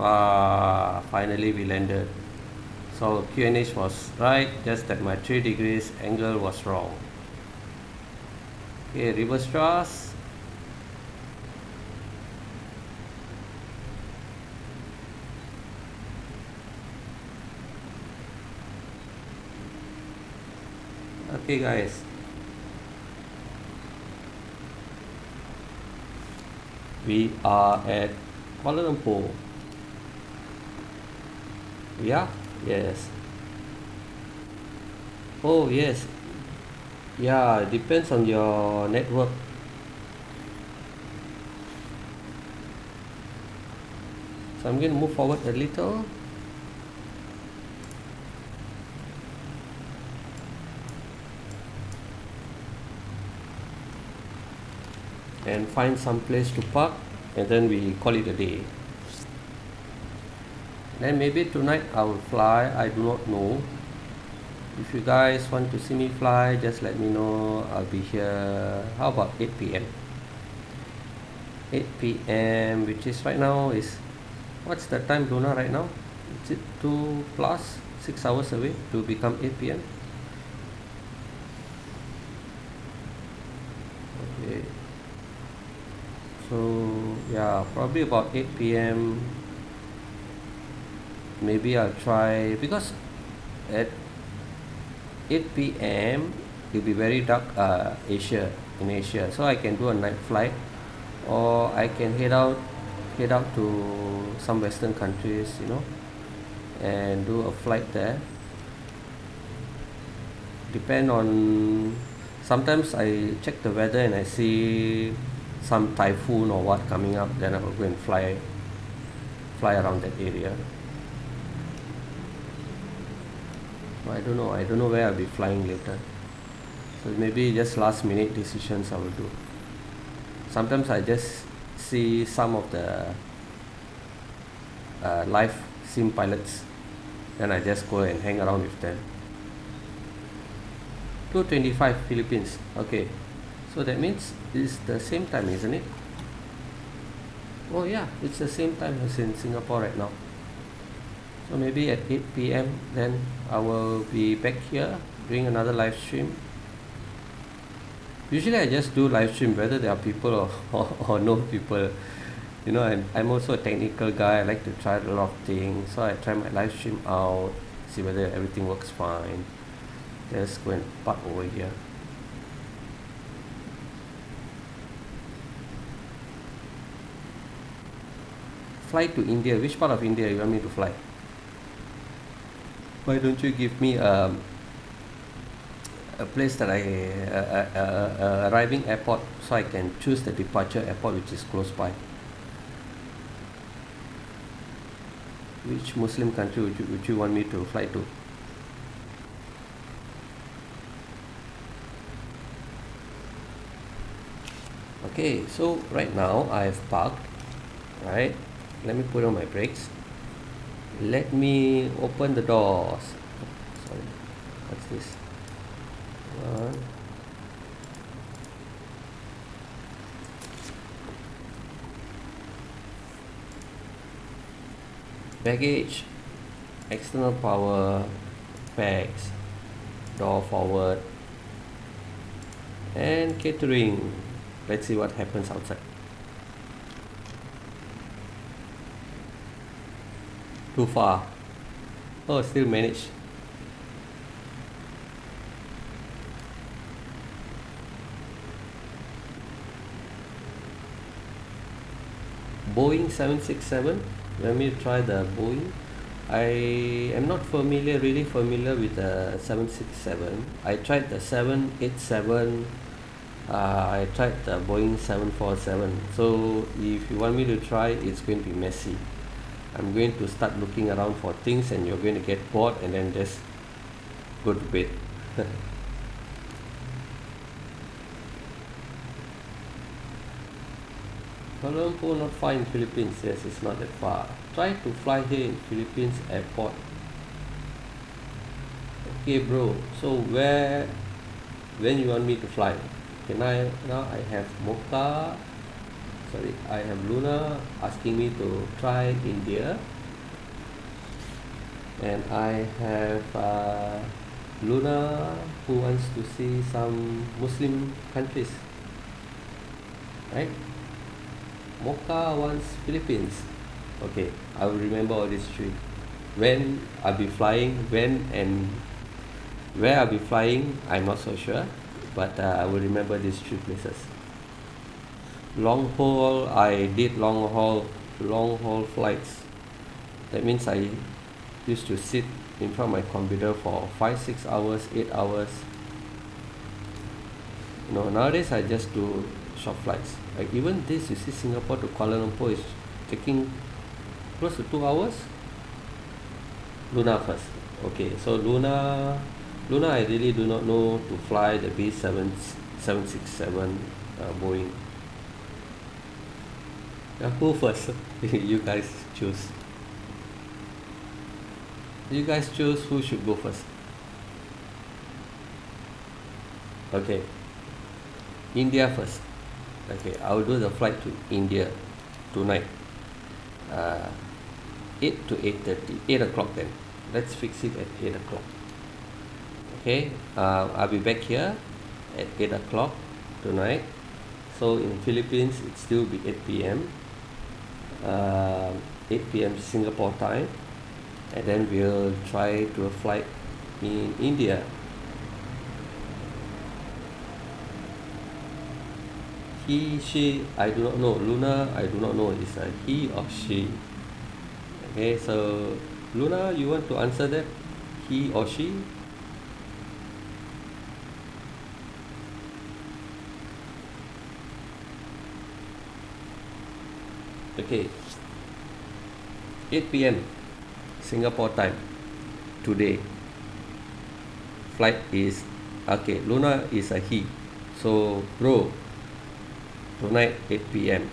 S2: Finally we landed. So QNH was right, just that my 3 degrees angle was wrong. Okay, reverse thrust. Okay guys, we are at Kuala Lumpur. Yeah, yes. Oh yes, yeah, depends on your network. So I'm going to move forward a little. And find some place to park, and then we call it a day. Then maybe tonight I will fly, I do not know. If you guys want to see me fly, just let me know. I'll be here. How about 8 p.m? 8 p.m, which is right now is, what's the time, Luna, right now? Is it 2 plus 6 hours away to become 8 p.m? Okay. So yeah, probably about 8 p.m. Maybe I'll try, because at 8 p.m. it'll be very dark in Asia, so I can do a night flight, or I can head out to some Western countries, and do a flight there. Depend on, sometimes I check the weather and I see some typhoon or what coming up, then I will go and fly around that area. I don't know where I'll be flying later, so maybe just last minute decisions I will do. Sometimes I just see some of the live sim pilots, then I just go and hang around with them. 2:25 Philippines. Okay, so that means it's the same time, isn't it? Oh yeah, it's the same time as in Singapore right now. So maybe at 8 p.m. then I will be back here doing another live stream. Usually I just do live stream whether there are people or no people. I'm also a technical guy. I like to try a lot of things, so I try my live stream out, see whether everything works fine. Just go and park over here. Fly to India. Which part of India you want me to fly? Why don't you give me a place that arriving airport, so I can choose the departure airport which is close by. Which Muslim country would you want me to fly to? Okay, so right now I've parked, right? Let me put on my brakes. Let me open the doors. Sorry, what's this? Baggage, external power, bags, door forward, and catering. Let's see what happens outside. Too far. Oh, still managed. Boeing 767. Let me try the Boeing. I am not really familiar with the 767. I tried the 787. I tried the Boeing 747. So if you want me to try, it's going to be messy. I'm going to start looking around for things, and you're going to get bored and then just go to bed. Kuala Lumpur not far in Philippines. Yes, it's not that far. Try to fly here in Philippines airport. Okay bro, so when you want me to fly? Now I have Mocha, I have Luna asking me to try India. and I have Luna who wants to see some Muslim countries, right? Mocha wants Philippines. Okay, I will remember all these three. When I'll be flying, when and where I'll be flying, I'm not so sure, but I will remember these three places. Long haul, I did long haul flights. That means I used to sit in front of my computer for 5-6 hours, 8 hours. Nowadays I just do short flights. Like even this, you see, Singapore to Kuala Lumpur is taking close to 2 hours. Luna first. Okay, so Luna I really do not know to fly the B767 Boeing. Who first? You guys choose. You guys choose who should go first. Okay, India first. Okay, I will do the flight to India tonight. 8 to 8:30, 8 o'clock then. Let's fix it at 8 o'clock. Okay, I'll be back here at 8 o'clock tonight. So in Philippines, it still be 8 p.m. 8 p.m. Singapore time, and then we'll try to a flight in India. He, she, I do not know. Luna, I do not know. Is a he or she? Okay, so Luna, you want to answer that? He or she? Okay, 8 p.m. Singapore time today. Flight is okay. Luna is a he, so bro, tonight 8 p.m.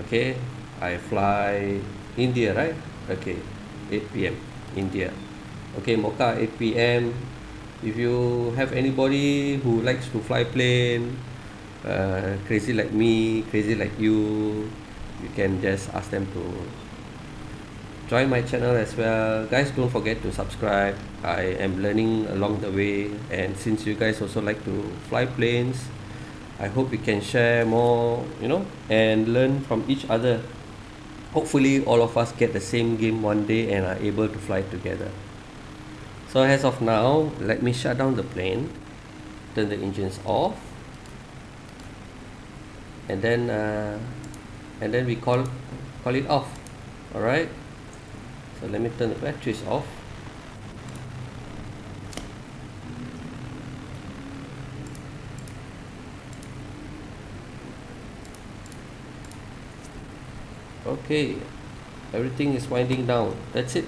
S2: Okay, I fly India, right? Okay, 8 p.m. India. Okay, Mocha 8 p.m. If you have anybody who likes to fly plane, crazy like me, crazy like you can just ask them to join my channel as well. Guys, don't forget to subscribe. I am learning along the way, and since you guys also like to fly planes, I hope we can share more, and learn from each other. Hopefully all of us get the same game one day and are able to fly together. So as of now, let me shut down the plane, turn the engines off, and then we call it off. All right, so let me turn the batteries off. Okay, everything is winding down. That's it.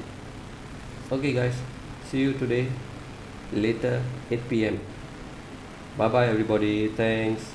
S2: Okay guys, see you today later, 8 p.m. Bye bye everybody. Thanks.